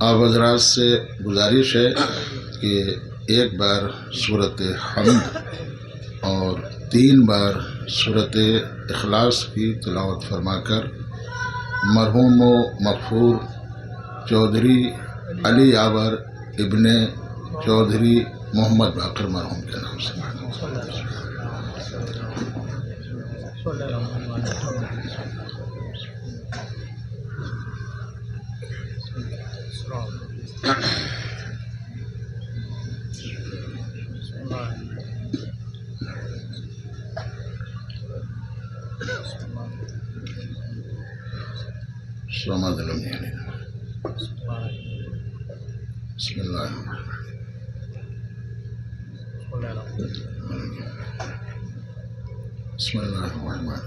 آپ حضرات سے گزارش ہے کہ ایک بار سورۃ حمد اور 3 بار سورۃ اخلاص کی تلاوت فرما کر مرحوم و مغفور چودھری علی یاور ابن چودھری محمد باقر مرحوم کے نام سے سماد المیانی بسم اللہ بسم اللہ الرحمن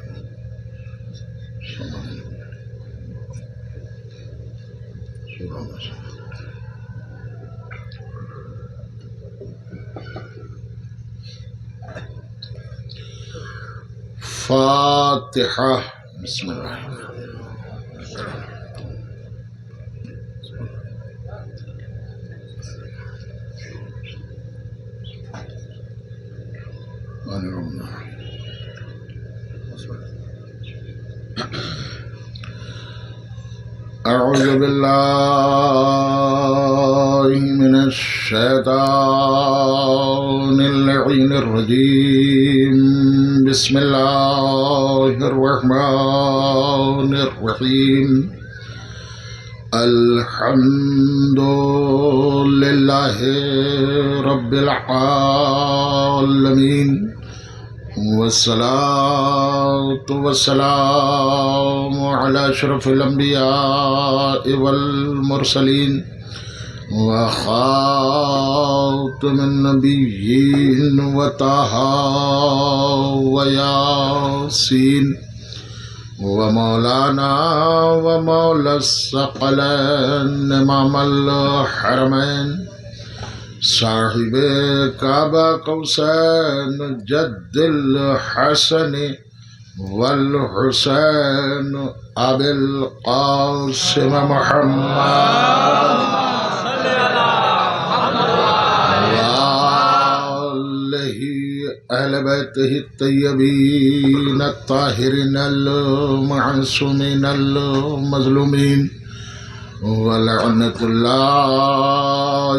فاتحہ بسم اللہ اعوذ باللہ من الشیطان اللعین الرجیم بسم اللہ الرحمن الرحیم الحمد للہ رب العالمین والصلاة والسلام على أشرف الأنبياء والمرسلين وخاتم النبيين وطه وياسين ومولانا ومولى الثقلين إمام الحرمين صاحب کعبہ قوسین جد الحسن والحسین ابی القاسم محمد وآلہ اہل بیتہ الطیبین الطاہرین المعصومین المظلومین ولعنة الله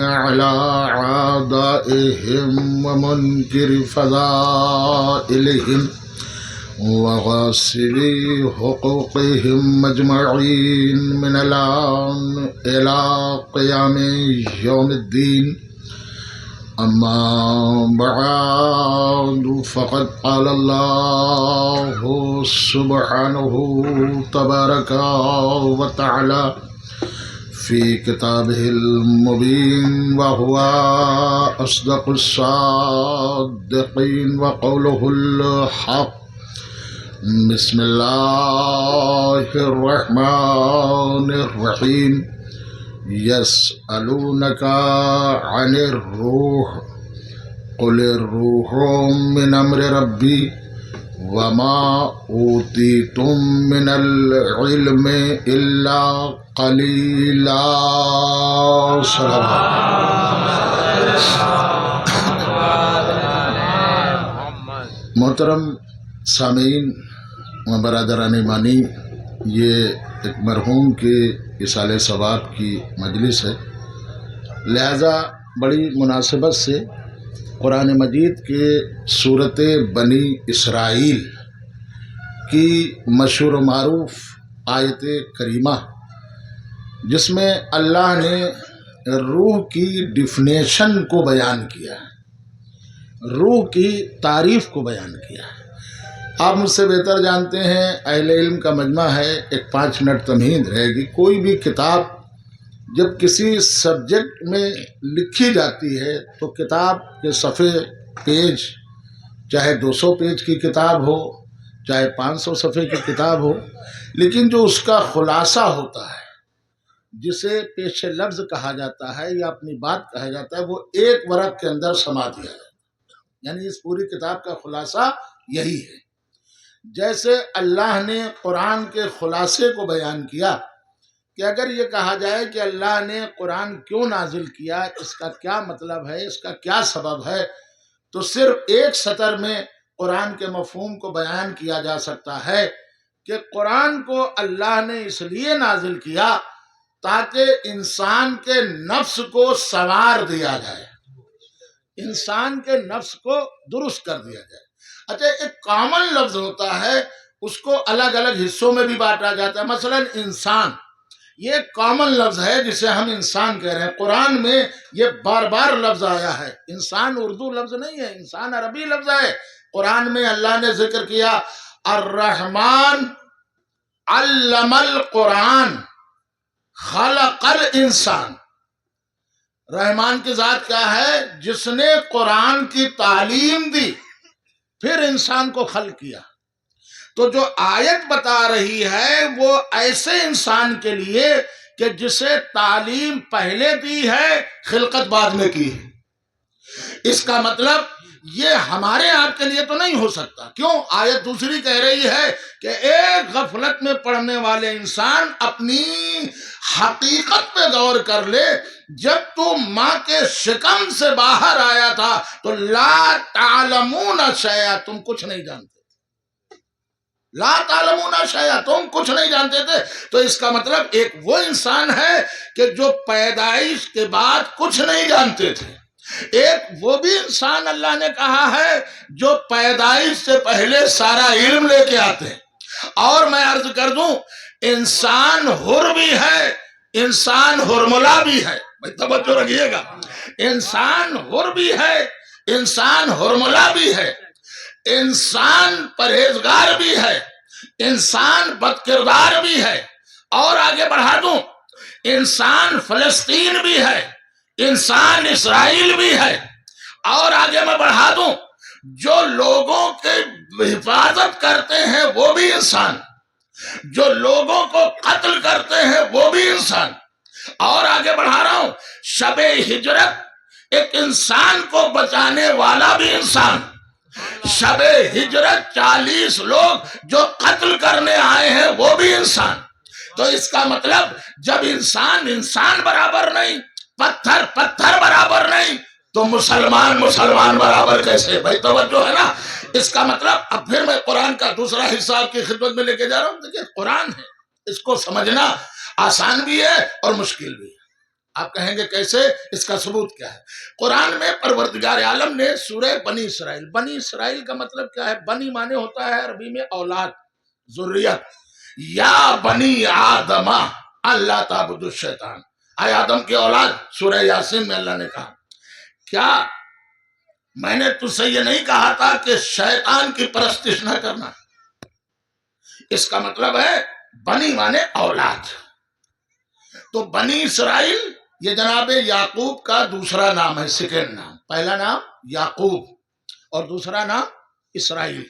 على أعدائهم ومنكر فضائلهم وغاصب حقوقهم أجمعين من الآن إلى قيام يوم الدين أما بعد فقد قال الله سبحانه تبارك وتعالى في كتابه المبين وهو أصدق الصادقين وقوله الحق بسم الله الرحمن الرحيم يسألونك عن الروح قل الروح من أمر ربي وما أوتيتم من العلم إلا قليلا محترم سامعین و برادران ایمانی، یہ ایک مرحوم کے اصالہ ثواب کی مجلس ہے، لہذا بڑی مناسبت سے قرآن مجید کے سورۃ بنی اسرائیل کی مشہور و معروف آیت کریمہ، جس میں اللہ نے روح کی ڈیفینیشن کو بیان کیا ہے، روح کی تعریف کو بیان کیا ہے۔ آپ مجھ سے بہتر جانتے ہیں، اہل علم کا مجمع ہے، ایک 5 منٹ تمہید رہے گی۔ کوئی بھی کتاب جب کسی سبجیکٹ میں لکھی جاتی ہے تو کتاب کے صفحے پیج، چاہے 200 پیج کی کتاب ہو، چاہے 500 صفحے کی کتاب ہو، لیکن جو اس کا خلاصہ ہوتا ہے، جسے پیش لفظ کہا جاتا ہے یا اپنی بات کہا جاتا ہے، وہ ایک ورق کے اندر سما دیا جاتا ہے۔ یعنی اس پوری کتاب کا خلاصہ یہی ہے۔ جیسے اللہ نے قرآن کے خلاصے کو بیان کیا کہ اگر یہ کہا جائے کہ اللہ نے قرآن کیوں نازل کیا، اس کا کیا مطلب ہے، اس کا کیا سبب ہے، تو صرف ایک سطر میں قرآن کے مفہوم کو بیان کیا جا سکتا ہے کہ قرآن کو اللہ نے اس لیے نازل کیا تاکہ انسان کے نفس کو سنوار دیا جائے، انسان کے نفس کو درست کر دیا جائے۔ اچھا، ایک کامن لفظ ہوتا ہے، اس کو الگ الگ حصوں میں بھی بانٹا جاتا ہے۔ مثلا انسان، یہ ایک کامن لفظ ہے جسے ہم انسان کہہ رہے ہیں، قرآن میں یہ بار بار لفظ آیا ہے۔ انسان اردو لفظ نہیں ہے، انسان عربی لفظ ہے۔ قرآن میں اللہ نے ذکر کیا الرحمن علم القرآن خلق الانسان۔ رحمان کی ذات کیا ہے؟ جس نے قرآن کی تعلیم دی، پھر انسان کو خلق کیا۔ تو جو آیت بتا رہی ہے وہ ایسے انسان کے لیے کہ جسے تعلیم پہلے دی ہے، خلقت بعد میں کی ہے۔ اس کا مطلب یہ ہمارے آپ کے لیے تو نہیں ہو سکتا۔ کیوں؟ آیت دوسری کہہ رہی ہے کہ ایک غفلت میں پڑھنے والے انسان اپنی حقیقت پہ غور کر لے۔ جب تو ماں کے شکم سے باہر آیا تھا تو لا تعلمون شیئا، تم کچھ نہیں جانتے، لا تعلمون شیئا، تم کچھ نہیں جانتے تھے۔ تو اس کا مطلب ایک وہ انسان ہے کہ جو پیدائش کے بعد کچھ نہیں جانتے تھے، ایک وہ بھی انسان اللہ نے کہا ہے جو پیدائش سے پہلے سارا علم لے کے آتے ہیں۔ اور میں عرض کر دوں، انسان حر بھی ہے، انسان حرملا بھی ہے۔ توجہ رکھیے گا، انسان حر بھی ہے، انسان حرملا بھی ہے، انسان پرہیزگار بھی ہے، انسان بد کردار بھی ہے، اور آگے بڑھا دوں، انسان فلسطین بھی ہے، انسان اسرائیل بھی ہے، اور آگے میں بڑھا دوں جو لوگوں کے حفاظت کرتے ہیں وہ بھی انسان، جو لوگوں کو قتل کرتے ہیں وہ بھی انسان، اور آگے بڑھا رہا ہوں، شب ہجرت ایک انسان کو بچانے والا بھی انسان، شب ہجرت 40 لوگ جو قتل کرنے آئے ہیں وہ بھی انسان۔ تو اس کا مطلب جب انسان انسان برابر نہیں، پتھر پتھر برابر نہیں، تو مسلمان مسلمان برابر کیسے؟ بھائی توجہ ہے نا۔ اس کا مطلب اب پھر میں قرآن کا دوسرا حصہ آپ کی خدمت میں لے کے جا رہا ہوں۔ دیکھیں، قرآن ہے، اس کو سمجھنا آسان بھی ہے اور مشکل بھی ہے۔ آپ کہیں گے کیسے؟ اس کا ثبوت کیا ہے؟ قرآن میں پروردگار عالم نے سورہ بنی اسرائیل، بنی اسرائیل کا مطلب کیا ہے؟ بنی مانے ہوتا ہے عربی میں اولاد، ذریت۔ یا بنی آدم اللہ تعبد الشیطان، اے آدم کی اولاد، سورہ یاسین میں اللہ نے کہا کیا میں نے تجھ سے یہ نہیں کہا تھا کہ شیطان کی پرستش نہ کرنا؟ اس کا مطلب ہے بنی مانے اولاد۔ تو بنی اسرائیل یہ جناب یعقوب کا دوسرا نام ہے، سیکنڈ نام۔ پہلا نام یعقوب اور دوسرا نام اسرائیل۔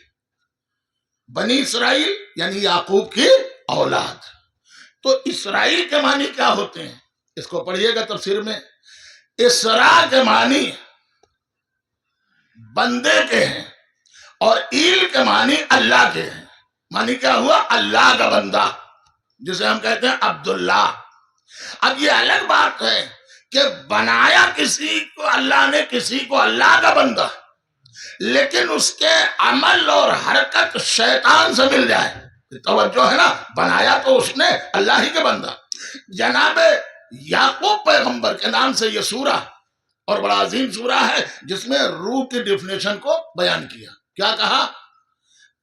بنی اسرائیل یعنی یعقوب کی اولاد۔ تو اسرائیل کے معنی کیا ہوتے ہیں؟ اس کو پڑھیے گا تفسیر میں۔ اسرا کے معنی بندے کے ہیں، اور ایل کے معنی اللہ کے ہیں۔ معنی کیا ہوا؟ اللہ کا بندہ، جسے ہم کہتے ہیں عبداللہ۔ اب یہ الگ بات ہے کہ بنایا کسی کو اللہ نے، کسی کو اللہ کا بندہ، لیکن اس کے عمل اور حرکت شیطان سے مل جائے۔ توجہ ہے نا، بنایا تو اس نے اللہ ہی کے بندہ۔ جناب یعقوب پیغمبر کے نام سے یہ سورہ، اور بڑا عظیم سورہ ہے، جس میں روح کی ڈیفینیشن کو بیان کیا۔ کیا کہا؟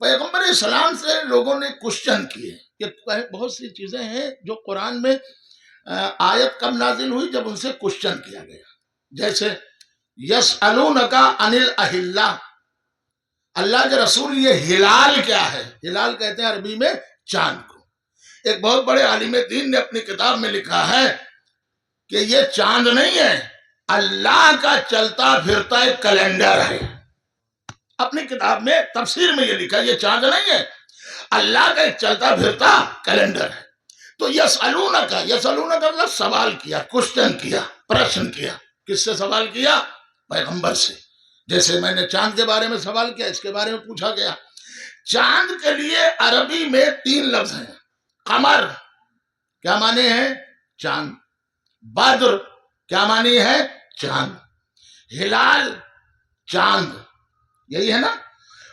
پیغمبر اسلام سے لوگوں نے کوشچن کیے کہ بہت سی چیزیں ہیں جو قرآن میں آیت کب نازل ہوئی؟ جب ان سے کوشچن کیا گیا۔ جیسے یسألونک عن الاہلہ، اللہ کے رسول یہ ہلال کیا ہے؟ ہلال کہتے ہیں عربی میں چاند کو۔ ایک بہت بڑے عالم دین نے اپنی کتاب میں لکھا ہے کہ یہ چاند نہیں ہے، اللہ کا چلتا پھرتا ایک کیلنڈر ہے۔ اپنی کتاب میں تفسیر میں یہ لکھا، یہ چاند نہیں ہے، اللہ کا ایک چلتا پھرتا کیلنڈر ہے۔ تو یسألونک اللہ سوال کیا، کوشچن کیا، پرشن کیا۔ کس سے سوال کیا؟ پیغمبر سے۔ جیسے میں نے چاند کے بارے میں سوال کیا، اس کے بارے میں پوچھا گیا۔ چاند کے لیے عربی میں 3 لفظ ہیں۔ قمر کیا معنی ہے؟ چاند. بدر کیا معنی ہے؟ چاند. ہلال چاند، یہی ہے نا.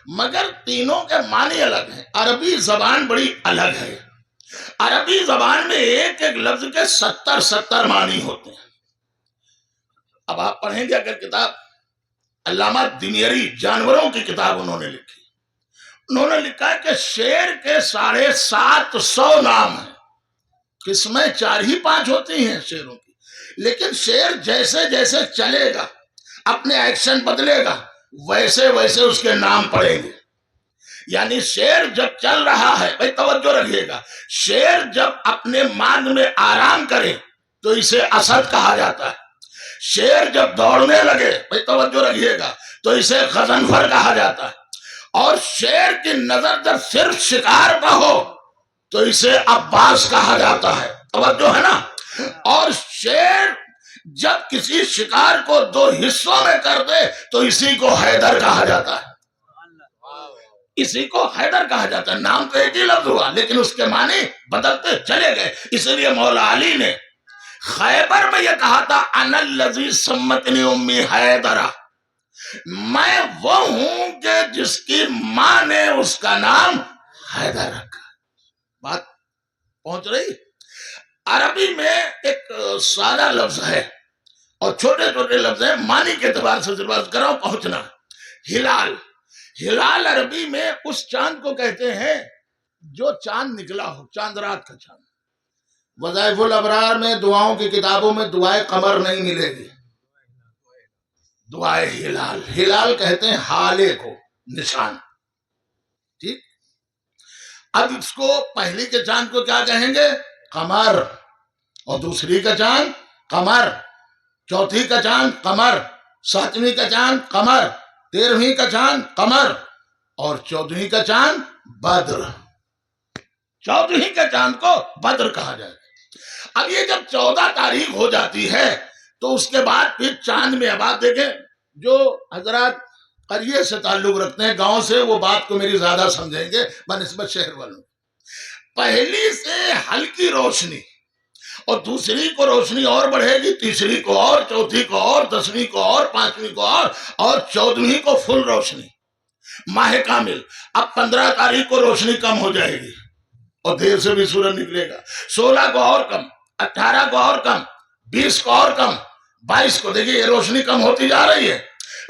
مگر تینوں کے معنی الگ ہیں. عربی زبان بڑی الگ ہے. عربی زبان میں ایک ایک لفظ کے 70 معنی ہوتے ہیں. اب آپ پڑھیں گے اگر کتاب، علامہ دمیری جانوروں کی کتاب انہوں نے لکھی، انہوں نے لکھا ہے کہ شیر کے 750 نام ہیں. قسمیں 4 ہی 5 ہوتی ہیں شیروں کی، لیکن شیر جیسے جیسے چلے گا، اپنے ایکشن بدلے گا، ویسے ویسے اس کے نام پڑیں گے. یعنی شیر جب چل رہا ہے، بھائی توجہ رکھیے گا، شیر جب اپنے مان میں آرام کرے تو اسے اسد کہا جاتا ہے. شیر جب دوڑنے لگے، بھائی توجہ رکھیے گا، تو اسے غضنفر کہا جاتا ہے. اور شیر کی نظر جب صرف شکار پہ ہو تو اسے عباس کہا جاتا ہے. توجہ ہے نا. اور شیر جب کسی شکار کو 2 حصوں میں کر دے تو اسی کو حیدر کہا جاتا ہے. اسی کو حیدر کہا جاتا ہے. نام تو ایک ہی لفظ ہوا لیکن اس کے معنی بدلتے چلے گئے. اس لیے مولا علی نے خیبر میں یہ کہا تھا انا الذی سمتنی امی حیدرہ، میں وہ ہوں کہ جس کی ماں نے اس کا نام حیدر رکھا. بات پہنچ رہی؟ عربی میں ایک سادہ لفظ ہے اور چھوٹے چھوٹے لفظ ہیں، معنی کے اعتبار سے ضرورت کراؤ پہنچنا. ہلال، ہلال عربی میں اس چاند کو کہتے ہیں جو چاند نکلا ہو، چاند رات کا چاند. وظائف الابرار میں دعاؤں کی کتابوں میں دعائے قمر نہیں ملے گی، دعائے ہلال. ہلال کہتے ہیں حالے کو، نشان. ٹھیک. اب اس کو پہلی کے چاند کو کیا کہیں گے؟ قمر. اور دوسری کا چاند قمر، چوتھی کا چاند قمر، 7ویں کا چاند قمر، 13ویں کا چاند قمر، اور 14ویں کا چاند بدر. 14ویں کا چاند کو بدر کہا جائے. اب یہ جب 14 تاریخ ہو جاتی ہے تو اس کے بعد پھر چاند میں، اب آپ دیکھیں جو حضرات قریے سے تعلق رکھتے ہیں، گاؤں سے، وہ بات کو میری زیادہ سمجھیں گے بنسبت شہر والوں. پہلی سے ہلکی روشنی اور دوسری کو روشنی اور بڑھے گی، تیسری کو اور، چوتھی کو اور، 10ویں کو اور، 5ویں کو اور 14ویں کو فل روشنی، ماہ کامل. اب 15 تاریخ کو روشنی کم ہو جائے گی اور دیر سے بھی سورج نکلے گا. 16 کو اور کم، 18 کو اور کم، 20 کو اور کم، 22 کو. دیکھیے یہ روشنی کم ہوتی جا رہی ہے.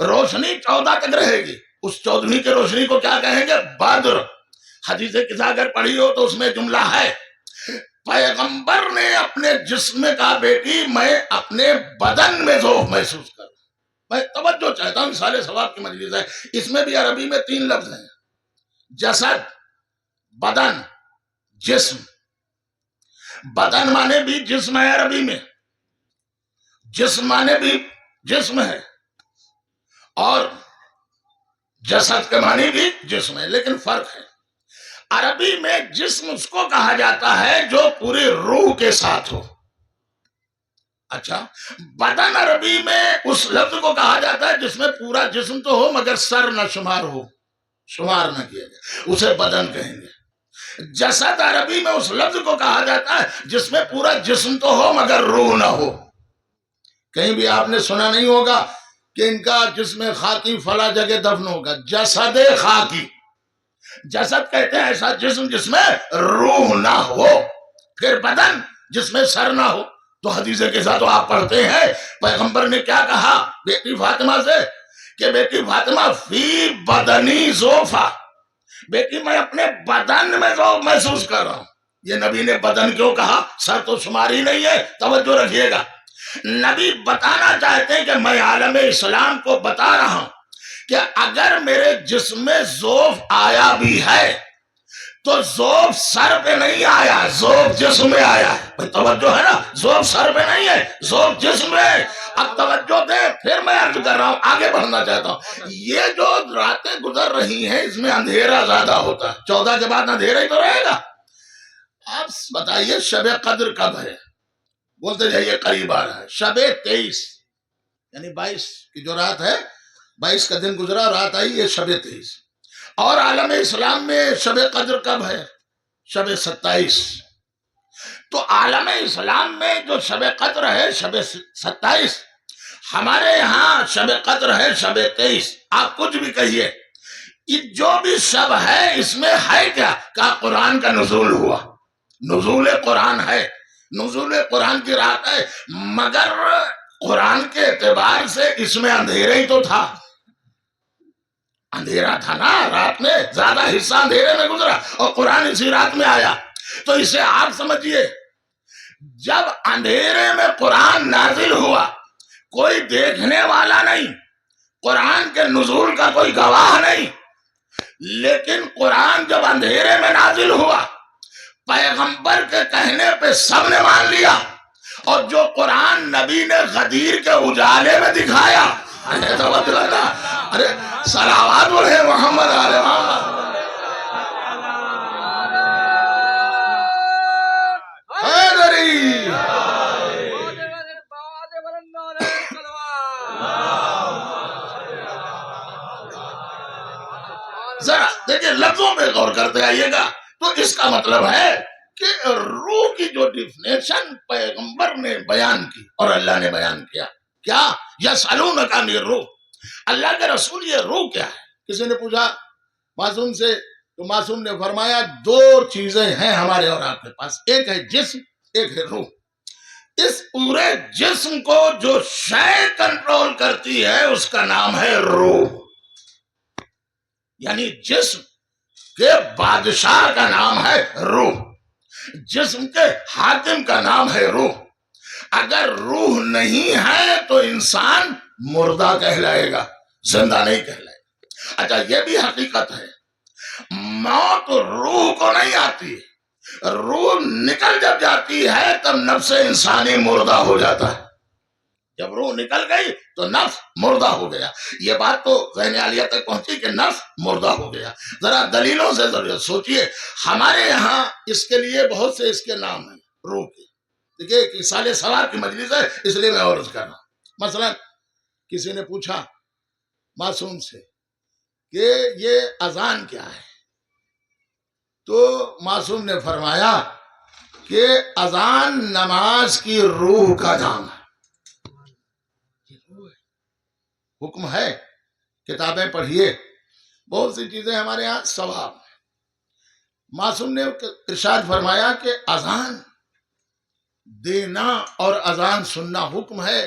روشنی 14 تک رہے گی. اس 14ویں کی روشنی کو کیا کہیں گے؟ بدر. حدیث قصہ اگر پڑھی ہو تو اس میں جملہ ہے، پیغمبر نے اپنے جسم کا بیٹی میں اپنے بدن میں ذوق محسوس کر. میں توجہ چاہتا ہوں، مثال ثواب کی مجلس ہے، اس میں بھی عربی میں 3 لفظ ہیں: جسد، بدن، جسم. بدن مانے بھی جسم ہے عربی میں، جسم مانے بھی جسم ہے، اور جسد کے معنی بھی جسم ہے، لیکن فرق ہے. عربی میں جسم اس کو کہا جاتا ہے جو پوری روح کے ساتھ ہو. اچھا، بدن عربی میں اس لفظ کو کہا جاتا ہے جس میں پورا جسم تو ہو مگر سر نہ شمار ہو، شمار نہ کیا جائے، اسے بدن کہیں گے. جسد عربی میں اس لفظ کو کہا جاتا ہے جس میں پورا جسم تو ہو مگر روح نہ ہو. کہیں بھی آپ نے سنا نہیں ہوگا کہ ان کا جسم خاکی فلاں جگہ دفن ہوگا. جسد خاکی، جسد کہتے ہیں ایسا جسم جس میں روح نہ ہو. پھر بدن جس میں سر نہ ہو. تو حدیث کے ساتھ آپ پڑھتے ہیں پیغمبر نے کیا کہا بیٹی فاطمہ سے کہ بیٹی فاطمہ فی بدنی ذوفا، بیٹی میں اپنے بدن میں ذوق محسوس کر رہا ہوں. یہ نبی نے بدن کیوں کہا؟ سر تو شمار ہی نہیں ہے. توجہ رکھیے گا، نبی بتانا چاہتے ہیں کہ میں عالم اسلام کو بتا رہا ہوں کہ اگر میرے جسم میں ذوف آیا بھی ہے تو ذوف سر پہ نہیں آیا، ذوف جسم میں آیا ہے. توجہ ہے نا، ذوف سر پہ نہیں ہے، ذوف جسم میں. اب توجہ دے، پھر میں عرض کر رہا ہوں، آگے بڑھنا چاہتا ہوں. یہ جو راتیں گزر رہی ہیں اس میں اندھیرا زیادہ ہوتا ہے. 14 کے بعد اندھیرا ہی تو رہے گا. اب بتائیے شب قدر کب ہے؟ بولتے جائیے، قریب آ رہا ہے. شب 23 یعنی 22 کی جو رات ہے، 22 کا دن گزرا، رات آئی، یہ شب 23. اور عالم اسلام میں شب قدر کب ہے؟ شب 27. تو عالم اسلام میں جو شب قدر ہے شب 27، ہمارے یہاں شب قدر ہے شب 23، آپ کچھ بھی کہیے، یہ جو بھی شب ہے اس میں ہے کیا؟ کہ قرآن کا نزول ہوا، نزول قرآن ہے، نزول قرآن کی رات ہے، مگر قرآن کے اعتبار سے اس میں اندھیرے ہی تو تھا، اندھیرا تھا نا، رات میں زیادہ حصہ اندھیرے میں گزرا اور قرآن اسی رات میں آیا۔ تو اسے آپ سمجھیے، جب اندھیرے میں قرآن نازل ہوا، کوئی دیکھنے والا نہیں، قرآن کے نزول کا کوئی گواہ نہیں، لیکن قرآن جب اندھیرے میں نازل ہوا، پیغمبر کے کہنے پہ سب نے مان لیا، اور جو قرآن نبی نے غدیر کے اجالے میں دکھایا، ارے صلوات بولے محمد علیہ محمد، ذرا دیکھیں لفظوں پہ غور کرتے آئیے گا۔ تو اس کا مطلب ہے کہ روح کی جو ڈیفینیشن پیغمبر نے بیان کی اور اللہ نے بیان کیا، کیا یسألونک عن الروح، اللہ کے رسول یہ روح کیا ہے؟ کسی نے پوچھا معصوم سے، تو معصوم نے فرمایا دو چیزیں ہیں ہمارے اور آپ کے پاس، ایک ہے جسم، ایک ہے روح۔ اس پورے جسم کو جو شے کنٹرول کرتی ہے اس کا نام ہے روح، یعنی جسم کے بادشاہ کا نام ہے روح، جسم کے حاکم کا نام ہے روح۔ اگر روح نہیں ہے تو انسان مردہ کہلائے گا، زندہ نہیں کہلائے گا۔ اچھا یہ بھی حقیقت ہے، موت روح کو نہیں آتی، روح نکل جب جاتی ہے تب نفس انسانی مردہ ہو جاتا ہے، جب روح نکل گئی تو نفس مردہ ہو گیا۔ یہ بات تو ذہن عالیہ تک پہنچی کہ نفس مردہ ہو گیا۔ ذرا دلیلوں سے ضرور سوچئے، ہمارے یہاں اس کے لیے بہت سے اس کے نام ہیں روح کے، دیکھئے کہ سال سوار کی مجلس ہے اس لیے میں عرض کر رہا ہوں۔ مثلا کسی نے پوچھا معصوم سے کہ یہ اذان کیا ہے، تو معصوم نے فرمایا کہ اذان نماز کی روح کا نام ہے، حکم ہے، کتابیں پڑھیے، بہت سی چیزیں ہمارے ہاں ثواب۔ معصوم نے ارشاد فرمایا کہ اذان دینا اور اذان سننا حکم ہے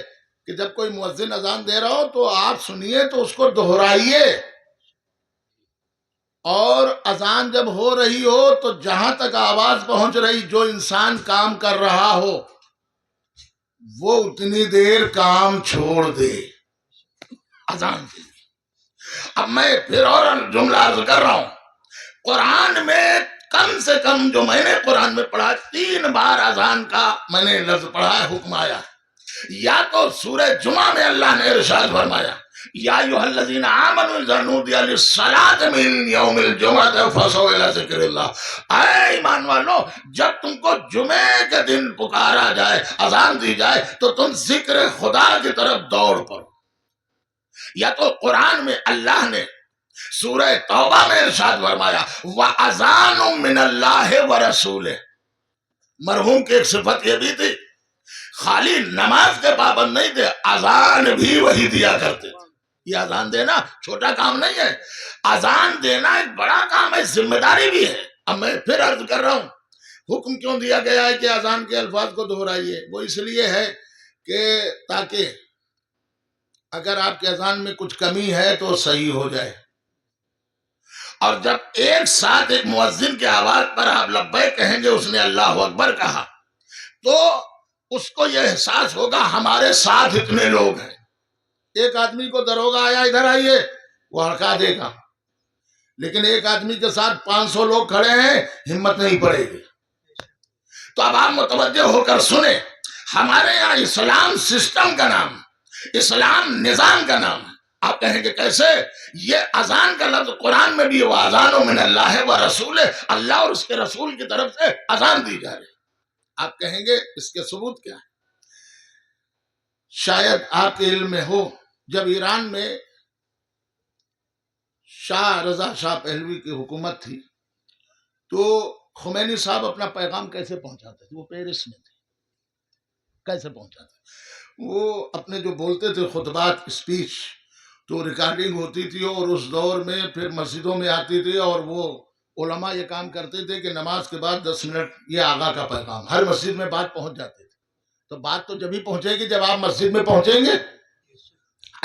کہ جب کوئی مؤذن اذان دے رہا ہو تو آپ سنیے تو اس کو دہرائیے، اور اذان جب ہو رہی ہو تو جہاں تک آواز پہنچ رہی، جو انسان کام کر رہا ہو وہ اتنی دیر کام چھوڑ دے اذان کے لیے۔ اب میں پھر اور جملہ عرض کر رہا ہوں، قرآن میں کم سے کم جو میں نے قرآن میں پڑھا 3 بار اذان کا میں نے لفظ پڑھا ہے، حکم آیا ہے۔ یا تو سورہ جمعہ میں اللہ نے ارشاد فرمایا یا ایھا الذین آمنوا اذا نودی للصلاۃ من یوم الجمعۃ فاسعوا الی ذکر اللہ، اے ایمان والو جب تم کو جمعے کے دن پکارا جائے، اذان دی جائے تو تم ذکر خدا کی طرف دوڑ پڑو۔ یا تو قرآن میں اللہ نے سورہ توبہ میں ارشاد فرمایا وَأَذَانٌ مِّنَ اللَّهِ وَرَسُولِهِ، مرحوم کی ایک صفت یہ بھی تھی، خالی نماز کے پابند نہیں تھے، اذان بھی وہی دیا کرتے تھے۔ یہ اذان دینا چھوٹا کام نہیں ہے، اذان دینا ایک بڑا کام ہے، ذمہ داری بھی ہے۔ اب میں پھر عرض کر رہا ہوں، حکم کیوں دیا گیا ہے کہ اذان کے الفاظ کو دہرائیے؟ وہ اس لیے ہے کہ تاکہ اگر آپ کے اذان میں کچھ کمی ہے تو صحیح ہو جائے، اور جب ایک ساتھ ایک مؤذن کی آواز پر آپ لبیک کہیں گے، اس نے اللہ اکبر کہا، تو اس کو یہ احساس ہوگا ہمارے ساتھ اتنے لوگ ہیں۔ ایک آدمی کو دروگہ آیا ادھر آئیے وہ ہڑکا دے گا، لیکن ایک آدمی کے ساتھ 500 لوگ کھڑے ہیں ہمت نہیں پڑے گی۔ تو اب آپ متوجہ ہو کر سنیں، ہمارے یہاں اسلام سسٹم کا نام، اسلام نظام کا نام ہے۔ آپ کہیں گے کیسے؟ یہ اذان کا لفظ قرآن میں بھی وَأَذَانٌ مِّنَ اللَّهِ وَرَسُولِهِ، اللہ اور اس کے رسول کی طرف سے اذان دی جا رہی ہے۔ آپ کہیں گے اس کے ثبوت کیا ہے؟ شاید آپ کے علم میں ہو، جب ایران میں شاہ رضا شاہ پہلوی کی حکومت تھی تو خمینی صاحب اپنا پیغام کیسے پہنچاتے تھے؟ وہ پیرس میں تھے، کیسے پہنچاتے؟ وہ اپنے جو بولتے تھے خطبات، اسپیچ، تو ریکارڈنگ ہوتی تھی، اور اس دور میں پھر مسجدوں میں آتی تھی، اور وہ علماء یہ کام کرتے تھے کہ نماز کے بعد 10 منٹ یہ آقا کا پیغام، ہر مسجد میں بات پہنچ جاتی تھی۔ تو بات تو جب ہی پہنچے گی جب آپ مسجد میں پہنچیں گے،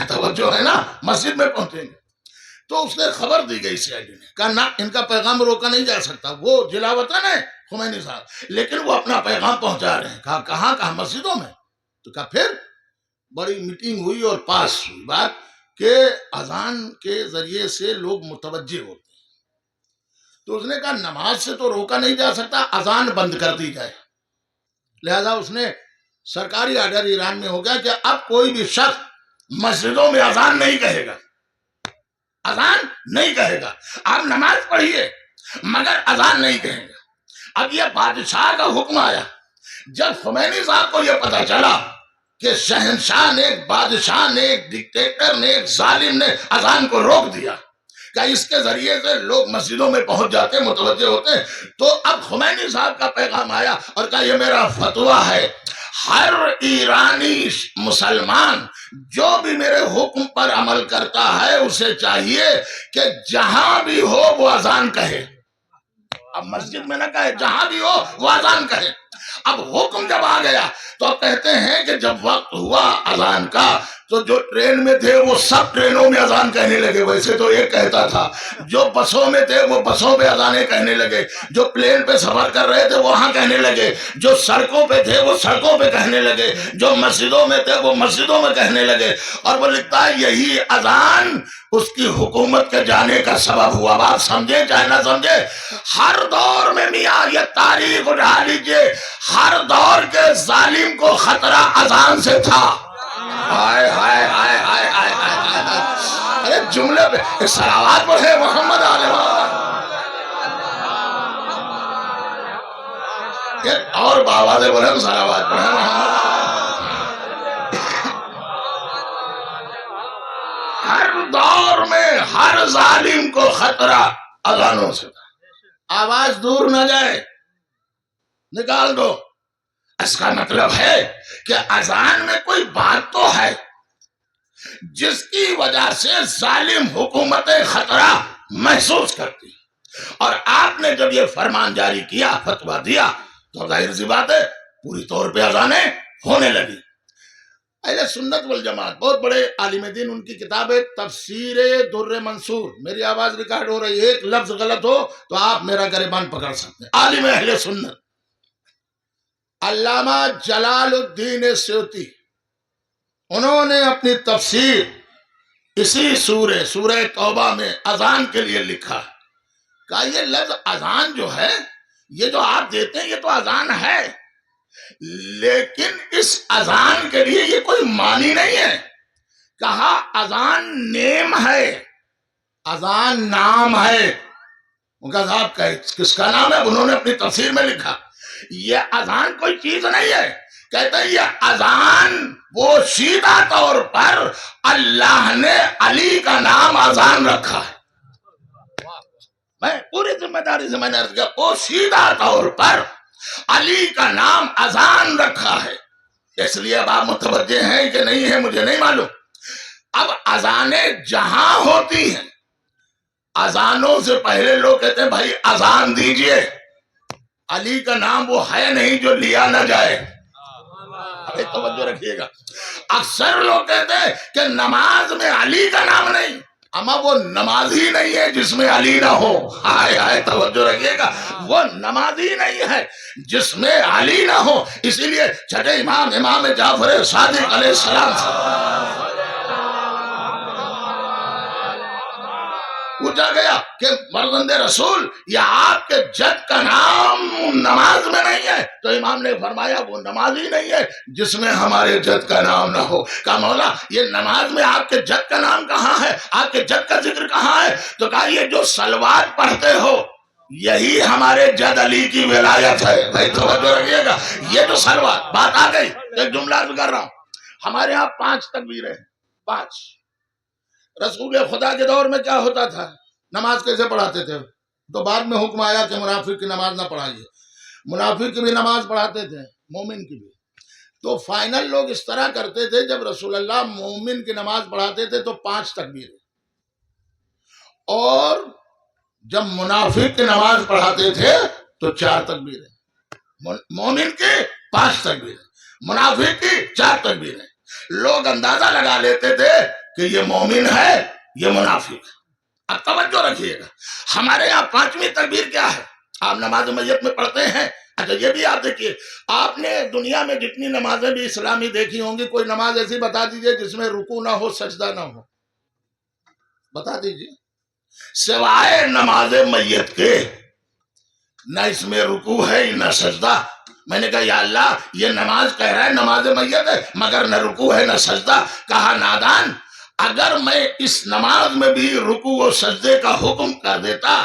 توجہ ہے نا، مسجد میں پہنچیں گے۔ تو اس نے خبر دی گئی سی آئی ڈی نے، کہا نہ، ان کا پیغام روکا نہیں جا سکتا، وہ جلا وطن ہے خمینی صاحب، لیکن وہ اپنا پیغام پہنچا رہے ہیں۔ کہا کہاں؟ کہا مسجدوں میں۔ تو کہا پھر بڑی میٹنگ ہوئی اور پاس ہوئی بات کہ اذان کے ذریعے سے لوگ متوجہ ہوتے ہیں۔ تو اس نے کہا نماز سے تو روکا نہیں جا سکتا، اذان بند کر دی جائے۔ لہذا اس نے سرکاری آرڈر ایران میں ہو گیا کہ اب کوئی بھی شخص مسجدوں میں اذان نہیں کہے گا، اذان نہیں کہے گا، آپ نماز پڑھیے مگر اذان نہیں کہیں گا۔ اب یہ بادشاہ کا حکم آیا۔ جب خمینی صاحب کو یہ پتا چلا کہ شہنشاہ نے، ایک بادشاہ نے، ایک ڈکٹیٹر نے، ایک ظالم نے اذان کو روک دیا کہ اس کے ذریعے سے لوگ مسجدوں میں پہنچ جاتے، متوجہ ہوتے، تو اب خمینی صاحب کا پیغام آیا اور کہا یہ میرا فتویٰ ہے، ہر ایرانی مسلمان جو بھی میرے حکم پر عمل کرتا ہے اسے چاہیے کہ جہاں بھی ہو وہ اذان کہے۔ اب مسجد میں نہ کہے، جہاں بھی ہو وہ اذان کہے۔ اب حکم جب آ گیا تو کہتے ہیں کہ جب وقت ہوا اذان کا تو جو ٹرین میں تھے وہ سب ٹرینوں میں اذان کہنے لگے، ویسے تو ایک کہتا تھا، جو بسوں میں تھے وہ بسوں پہ اذانیں کہنے لگے، جو پلین پہ سفر کر رہے تھے وہاں کہنے لگے، جو سڑکوں پہ تھے وہ سڑکوں پہ کہنے لگے، جو مسجدوں میں تھے وہ مسجدوں میں کہنے لگے۔ اور وہ لکھتا ہے یہی اذان اس کی حکومت کے جانے کا سبب ہوا۔ بات سمجھے چاہے نہ سمجھے، ہر دور میں میاں یہ تاریخ اٹھا لیجئے، ہر دور کے ظالم کو خطرہ اذان سے تھا۔ ہائے ہائے ہائے ہائے ہائے ہائے، ارے جملے پہ صلوات پڑھے محمد آل محمد، اور بآواز بلند صلوات پڑھے محمد۔ ہر دور میں ہر ظالم کو خطرہ اذانوں سے تھا۔ آواز دور نہ جائے، نکال دو۔ اس کا مطلب ہے کہ اذان میں کوئی بات تو ہے جس کی وجہ سے ظالم حکومتیں خطرہ محسوس کرتی، اور آپ نے جب یہ فرمان جاری کیا، فتویٰ دیا، تو ظاہر سی بات ہے پوری طور پہ اذانیں ہونے لگی۔ اہل سنت والجماعت، بہت بڑے عالم دین، ان کی کتاب ہے تفسیر در منصور، میری آواز ریکارڈ ہو رہی ہے، ایک لفظ غلط ہو تو آپ میرا گریبان پکڑ سکتے ہیں، عالم اہل سنت علامہ جلال الدین سیوطی، انہوں نے اپنی تفسیر اسی سورہ توبہ میں اذان کے لیے لکھا، کہا یہ لفظ اذان جو ہے، یہ جو آپ دیتے ہیں یہ تو اذان ہے، لیکن اس اذان کے لیے یہ کوئی معنی نہیں ہے۔ کہا اذان نیم ہے، اذان نام ہے۔ ان کا صاحب کس کا نام ہے؟ انہوں نے اپنی تفسیر میں لکھا یہ اذان کوئی چیز نہیں ہے، کہتے ہیں یہ اذان پوشیدہ طور پر اللہ نے علی کا نام اذان رکھا ہے۔ میں پوری ذمہ داری سے میں نے عرض کیا، پوشیدہ طور پر علی کا نام اذان رکھا ہے۔ اس لیے اب آپ متوجہ ہیں کہ نہیں ہے مجھے نہیں معلوم۔ اب اذانیں جہاں ہوتی ہیں، اذانوں سے پہلے لوگ کہتے ہیں بھائی اذان دیجئے، علی کا نام وہ ہے نہیں جو لیا نہ جائے۔ ابھی توجہ رکھیے گا، اکثر لوگ کہتے ہیں کہ نماز میں علی کا نام نہیں، اما وہ نماز ہی نہیں ہے جس میں علی نہ ہو۔ آئے آئے توجہ رکھیے گا، وہ نماز ہی نہیں ہے جس میں علی نہ ہو۔ اسی لیے چھٹے امام جعفر صادق علیہ السلام پوچھا گیا کہ فرزند رسول یہ آپ کے جد کا نام نماز میں نہیں ہے، تو امام نے فرمایا وہ نماز ہی نہیں ہے جس میں ہمارے جد کا نام نہ ہو۔ کہا مولا یہ نماز میں آپ کے جد کا نام کہاں ہے، آپ کے جد کا ذکر کہاں ہے؟ تو کہا یہ جو صلوات پڑھتے ہو یہی ہمارے جد علی کی ولایت ہے۔ بھائی توجہ رکھیے گا، یہ جو صلوات، بات آ گئی، ایک جملہ عرض کر رہا ہوں، ہمارے ہاں 5 تکبیریں ہیں، 5۔ رسول خدا کے دور میں کیا ہوتا تھا، نماز کیسے پڑھاتے تھے؟ تو بعد میں حکم آیا کہ منافق کی نماز نہ پڑھائیے. منافق کی بھی نماز پڑھاتے تھے، مومن کی بھی. تو فائنل لوگ اس طرح کرتے تھے، جب رسول اللہ مومن کی نماز پڑھاتے تھے تو 5 تکبیر، اور جب منافق کی نماز پڑھاتے تھے تو 4 تکبیر. مومن کی 5 تکبیر، منافق کی 4 تکبیر. لوگ اندازہ لگا لیتے تھے کہ یہ مومن ہے، یہ منافق. اب توجہ رکھیے گا، ہمارے یہاں 5ویں تکبیر کیا ہے؟ آپ نماز میت میں پڑھتے ہیں. اچھا یہ بھی آپ دیکھیے، آپ نے دنیا میں جتنی نمازیں بھی اسلامی دیکھی ہوں گی، کوئی نماز ایسی بتا دیجئے جس میں رکوع نہ ہو، سجدہ نہ ہو، بتا دیجئے. سوائے نماز میت کے، نہ اس میں رکوع ہے نہ سجدہ. میں نے کہا یا اللہ، یہ نماز کہہ رہا ہے نماز میت ہے، مگر نہ رکوع ہے نہ سجدہ. کہا نادان، اگر میں اس نماز میں بھی رکوع و سجدے کا حکم کر دیتا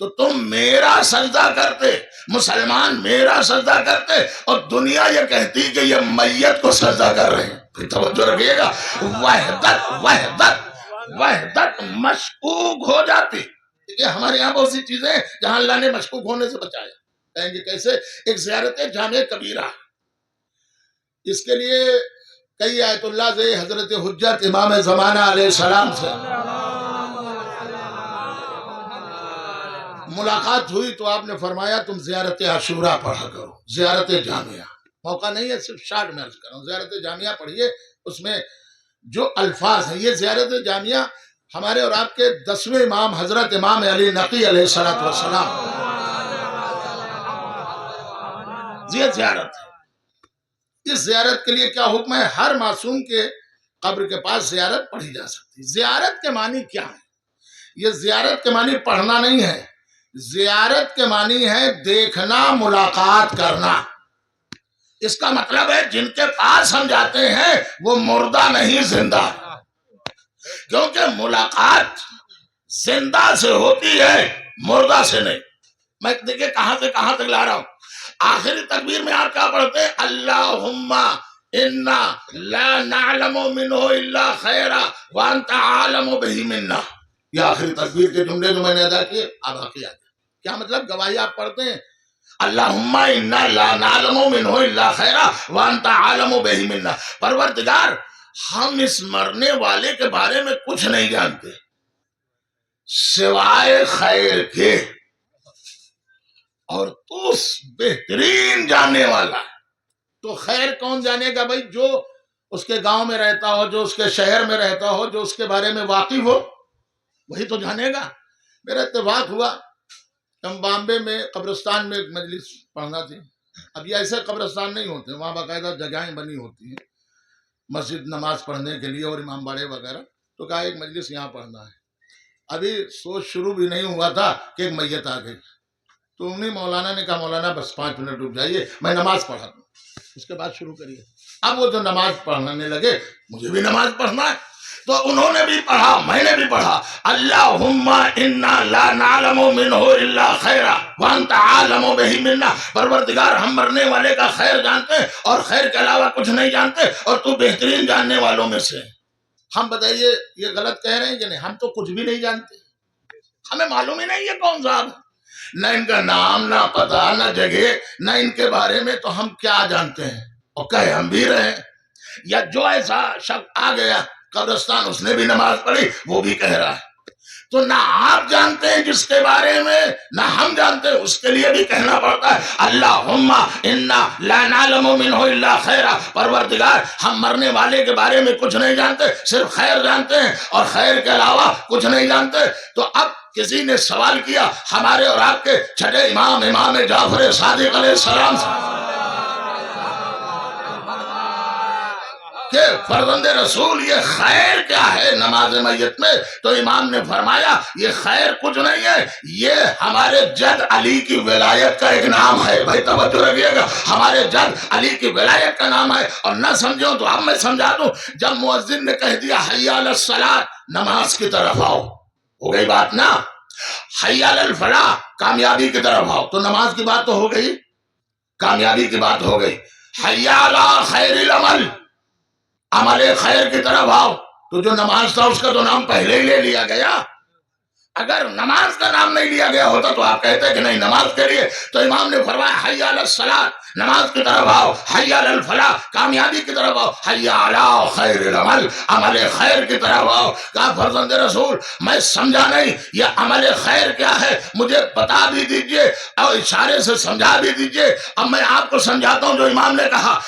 تو تم میرا سجدہ کرتے، مسلمان میرا سجدہ کرتے، اور دنیا یہ کہتی کہ یہ میت کو سجدہ کر رہے ہیں. پھر توجہ رکھیے گا، وحدت وحدت وحدت مشکوک ہو جاتی. یہ ہمارے یہاں بہت سی چیزیں ہیں جہاں اللہ نے مشکوک ہونے سے بچایا. کہیں گے کیسے؟ ایک زیارت جامع کبیرہ، اس کے لیے کئی آیت اللہ سے حضرت حجت امام زمانہ علیہ السلام سے ملاقات ہوئی تو آپ نے فرمایا تم زیارت عاشورہ پڑھا کرو، زیارت جامعہ. موقع نہیں ہے، صرف شارٹ میں عرض کر رہا ہوں، زیارت جامعہ پڑھیے. اس میں جو الفاظ ہیں، یہ زیارت جامعہ ہمارے اور آپ کے 10ویں امام حضرت امام علی نقی علیہ السلام یہ زیارت ہے. اس زیارت کے لیے کیا حکم ہے؟ ہر معصوم کے قبر کے پاس زیارت پڑھی جا سکتی. زیارت کے معنی کیا ہے؟ یہ زیارت کے معنی پڑھنا نہیں ہے، زیارت کے معنی ہے دیکھنا، ملاقات کرنا. اس کا مطلب ہے جن کے پاس ہم جاتے ہیں وہ مردہ نہیں، زندہ. کیونکہ ملاقات زندہ سے ہوتی ہے، مردہ سے نہیں. میں دیکھیں کہاں سے کہاں تک لا رہا ہوں. آخری تکبیر میں آپ کیا پڑھتے ہیں؟ اللہم انا لا نعلم منہ الا خیرا وانت عالم بہ منا. یہ آخری تکبیر کے جملے جو میں نے ادا کیے اب باقی آگے. کیا مطلب؟ گواہی آپ پڑھتے ہیں اللہم انا لا نعلم منہ الا خیرا وانت عالم بہ منا. پروردگار، ہم اس مرنے والے کے بارے میں کچھ نہیں جانتے سوائے خیر کے، اور تو بہترین جاننے والا ہے. تو خیر کون جانے گا بھائی؟ جو اس کے گاؤں میں رہتا ہو، جو اس کے شہر میں رہتا ہو، جو اس کے بارے میں واقف ہو، وہی تو جانے گا. میرا اتفاق ہوا، ہم بامبے میں قبرستان میں ایک مجلس پڑھنا تھی. اب یہ ایسے قبرستان نہیں ہوتے، وہاں باقاعدہ جگہیں بنی ہوتی ہیں مسجد نماز پڑھنے کے لیے اور امام باڑے وغیرہ. تو کہا ایک مجلس یہاں پڑھنا ہے. ابھی سوچ شروع بھی نہیں ہوا تھا کہ ایک میت آ گئی. تو انہیں مولانا نے کہا مولانا بس 5 منٹ رک جائیے، میں نماز پڑھا دوں، اس کے بعد شروع کریے. اب وہ جو نماز پڑھنے لگے، مجھے بھی نماز پڑھنا ہے، تو انہوں نے بھی پڑھا، میں نے بھی پڑھا. اللہم انا لا نعلم منہ الا خیرا وانت عالم بہ منا. پروردگار، ہم مرنے والے کا خیر جانتے ہیں اور خیر کے علاوہ کچھ نہیں جانتے، اور تو بہترین جاننے والوں میں سے. ہم بتائیے یہ غلط کہہ رہے ہیں کہ نہیں؟ ہم تو کچھ بھی نہیں جانتے، ہمیں معلوم ہی نہیں ہے کون صاحب، نہ ان کا نام، نہ پتہ، نہ جگہ، نہ ان کے بارے میں. تو ہم کیا جانتے ہیں؟ اور کہے ہم بھی رہے. یا جو ایسا شخص آ گیا قبرستان، اس نے بھی نماز پڑھی، وہ بھی کہہ رہا ہے. تو نہ آپ جانتے ہیں جس کے بارے میں، نہ ہم جانتے ہیں، اس کے لیے بھی کہنا پڑتا ہے اللہم انا لا نعلم منہ الا خیرا. پروردگار، ہم مرنے والے کے بارے میں کچھ نہیں جانتے، صرف خیر جانتے ہیں، اور خیر کے علاوہ کچھ نہیں جانتے. تو اب کسی نے سوال کیا ہمارے اور آپ کے چھٹے امام، امام جعفر صادق علیہ السلام سے کہ فرزند رسول یہ خیر کیا ہے نماز میت میں؟ تو امام نے فرمایا یہ خیر کچھ نہیں ہے، یہ ہمارے جد علی کی ولایت کا ایک نام ہے. بھائی توجہ رکھیے گا، ہمارے جد علی کی ولایت کا نام ہے. اور نہ سمجھو تو اب میں سمجھا دوں. جب مؤذن نے کہہ دیا حی علی الصلاۃ، نماز کی طرف آؤ، ہو گئی بات نا. حی علی الفلاح، کامیابی کی طرف آؤ، تو نماز کی بات تو ہو گئی، کامیابی کی بات ہو گئی. حی علی خیر العمل، عمل خیر کی طرف آؤ، تو جو نماز تھا اس کا تو نام پہلے ہی لے لیا گیا. اگر نماز کا نام نہیں لیا گیا ہوتا تو آپ کہتے کہ نہیں نماز کے لیے تو امام نے فرمایا حی علی الصلاۃ، نماز کی طرف آؤ، حی علی الفلاح، کامیابی کی طرف آؤ، حی علی خیر العمل، عمل خیر کی طرف آؤ۔ کہا فرزند رسول میں سمجھا نہیں یہ عمل خیر کیا ہے، مجھے بتا بھی دیجئے اور اشارے سے سمجھا بھی دیجئے۔ اب میں آپ کو سمجھاتا ہوں جو امام نے کہا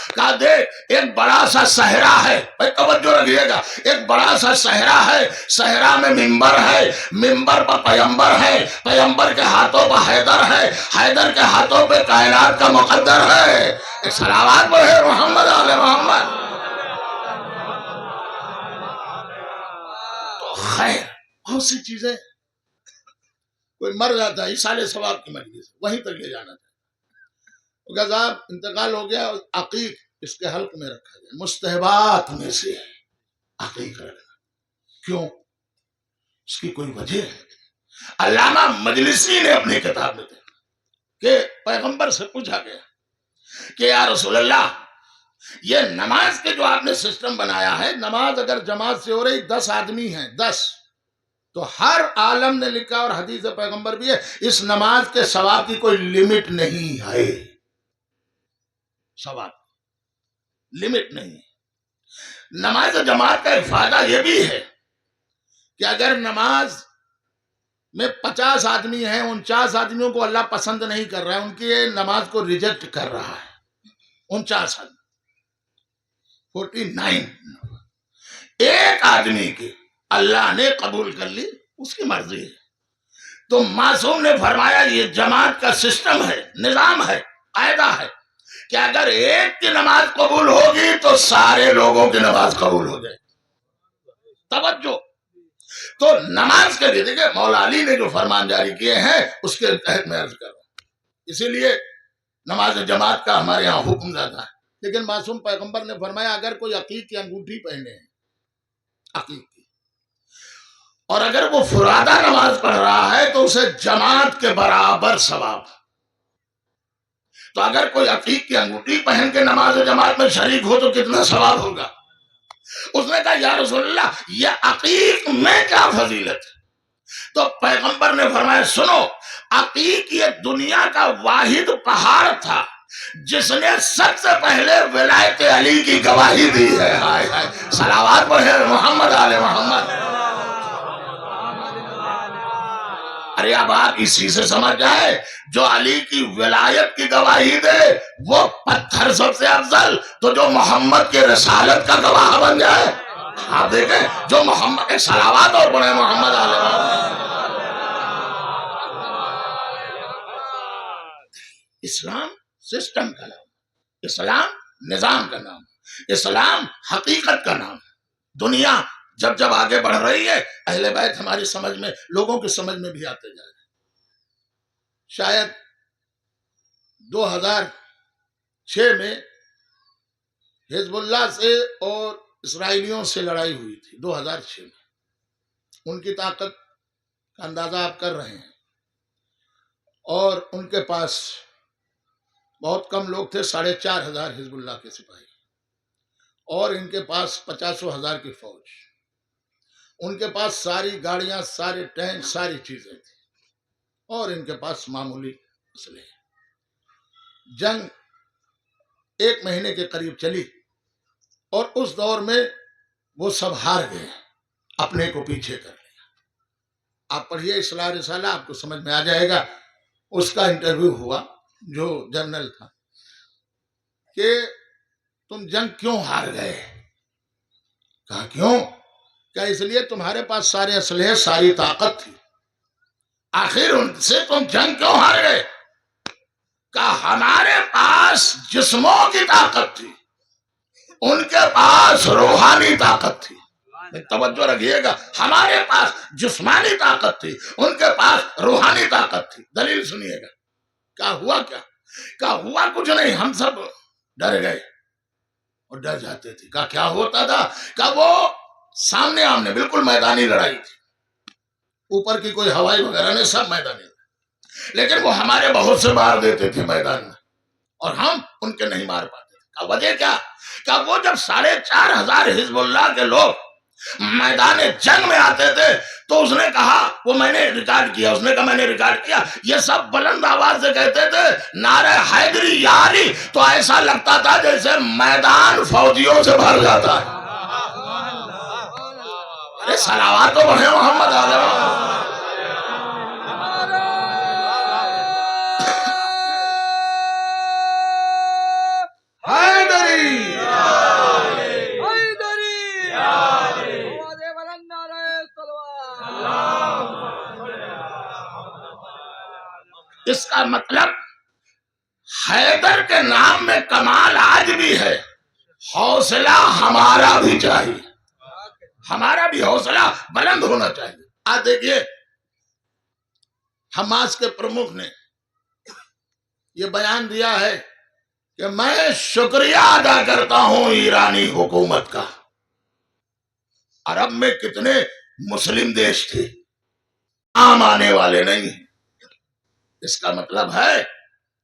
دیکھ ایک بڑا سا صحرا ہے، بھائی توجہ رکھیے گا، ایک بڑا سا صحرا ہے، صحرا میں ممبر ہے، ممبر پر پیمبر ہے، پیمبر کے ہاتھوں پر حیدر ہے، حیدر کے ہاتھوں پہ کائنات کا مقدر ہے۔ ایک صلوات پڑھے محمد آل محمد۔ تو خیر بہت سی چیزیں، کوئی مر جاتا ہے ایصال ثواب کی مجلس وہیں تک لے جانا تھا، کہ صاحب انتقال ہو گیا، عقیق اس کے حلق میں رکھا گیا، مستحبات میں سے عقیق رکھنا، کیوں؟ اس کی کوئی وجہ ہے؟ علامہ مجلسی نے اپنی کتاب میں دیکھا کہ پیغمبر سے پوچھا گیا کہ یا رسول اللہ یہ نماز کے جو آپ نے سسٹم بنایا ہے، نماز اگر جماعت سے ہو رہی 10 آدمی ہیں 10، تو ہر عالم نے لکھا اور حدیث پیغمبر بھی ہے اس نماز کے ثواب کی کوئی لمٹ نہیں ہے، ثواب لمٹ نہیں۔ نماز جماعت کا ایک فائدہ یہ بھی ہے کہ اگر نماز میں 50 آدمی ہیں، 49 آدمیوں کو اللہ پسند نہیں کر رہا ہے، ان کی نماز کو ریجیکٹ کر رہا ہے، 49 آدمی 49، ایک آدمی کی اللہ نے قبول کر لی، اس کی مرضی ہے۔ تو معصوم نے فرمایا یہ جماعت کا سسٹم ہے، نظام ہے، قاعدہ ہے کہ اگر ایک کی نماز قبول ہوگی تو سارے لوگوں کی نماز قبول ہو جائے۔ توجہ، تو نماز کے لیے دیکھیں مولا علی نے جو فرمان جاری کیے ہیں اس کے تحت میں عرض کر رہا ہوں، اسی لیے نماز جماعت کا ہمارے یہاں حکم زیادہ ہے۔ لیکن معصوم پیغمبر نے فرمایا اگر کوئی عقیق کی انگوٹھی پہنے ہیں، عقیق کی، اور اگر وہ فرادہ نماز پڑھ رہا ہے تو اسے جماعت کے برابر ثواب۔ تو اگر کوئی عقیق کی انگوٹھی پہن کے نماز جماعت میں شریک ہو تو کتنا ثواب ہوگا؟ اس نے کہا یا رسول اللہ یہ عقیق میں کیا فضیلت ہے؟ تو پیغمبر نے فرمایا سنو، عقیق یہ دنیا کا واحد پہاڑ تھا جس نے سب سے پہلے ولایت علی کی گواہی دی ہے۔ صلوات پڑھے محمد آل محمد۔ ارے اب آپ اسی سے سمجھ جائے جو علی کی ولایت کی گواہی دے وہ پتھر سب سے افضل، تو جو محمد کے رسالت کا گواہ بن جائے، آپ دیکھیں جو محمد کے صلوات اور پڑھے محمد آل محمد۔ اسلام سسٹم کا نام، اسلام نظام کا نام، اسلام حقیقت کا نام۔ دنیا جب جب آگے بڑھ رہی ہے اہل بیت ہماری سمجھ میں، لوگوں کی سمجھ میں بھی آتے جا رہے ہیں۔ شاید 2006 میں حزب اللہ سے اور اسرائیلیوں سے لڑائی ہوئی تھی، 2006 میں۔ ان کی طاقت کا اندازہ آپ کر رہے ہیں، اور ان کے پاس بہت کم لوگ تھے، 4,500 حزب اللہ کے سپاہی، اور ان کے پاس 50,000 کی فوج، ان کے پاس ساری گاڑیاں، سارے ٹینک، ساری چیزیں تھیں، اور ان کے پاس معمولی اسلحے۔ جنگ 1 مہینے کے قریب چلی، اور اس دور میں وہ سب ہار گئے، اپنے کو پیچھے کر لیا۔ آپ پڑھیے اصلاح رسالہ، آپ کو سمجھ میں آ جائے گا۔ اس کا انٹرویو ہوا جو جنرل تھا کہ تم جنگ کیوں ہار گئے؟ کہا کیوں؟ کہ اس لیے تمہارے پاس سارے اسلحے، ساری طاقت تھی، آخر ان سے تم جنگ کیوں ہار گئے؟ کہا ہمارے پاس جسموں کی طاقت تھی، ان کے پاس روحانی طاقت تھی۔ توجہ رکھیے گا، ہمارے پاس جسمانی طاقت تھی، ان کے پاس روحانی طاقت تھی۔ دلیل سنیے گا، کہا ہوا کیا؟ کہا ہوا کچھ نہیں، ہم سب ڈر گئے اور ڈر جاتے تھے۔ کہا کیا ہوتا تھا؟ کہا وہ سامنے آمنے بالکل میدانی لڑائی تھی، اوپر کی کوئی ہوائی وغیرہ نہیں، سب میدانی تھے، لیکن وہ ہمارے بہت سے مار دیتے تھے میدان میں، اور ہم ان کے نہیں مار پاتے تھے۔ کہا وجہ کیا؟ کہا وہ جب 4,500 حزب اللہ کے لوگ میدان جنگ میں آتے تھے تو اس نے کہا وہ میں نے ریکارڈ کیا، اس نے کہا میں نے ریکارڈ کیا، یہ سب بلند آواز سے کہتے تھے نعرہ حیدری یا علی، تو ایسا لگتا تھا جیسے میدان فوجیوں سے بھر جاتا ہے۔ ارے صلوات تو پڑھیں محمد علیہ۔ اس کا مطلب حیدر کے نام میں کمال آج بھی ہے، حوصلہ ہمارا بھی چاہیے، ہمارا بھی حوصلہ بلند ہونا چاہیے۔ آج دیکھیے حماس کے پرمکھ نے یہ بیان دیا ہے کہ میں شکریہ ادا کرتا ہوں ایرانی حکومت کا، عرب میں کتنے مسلم دیش تھے، عام آنے والے نہیں۔ اس کا مطلب ہے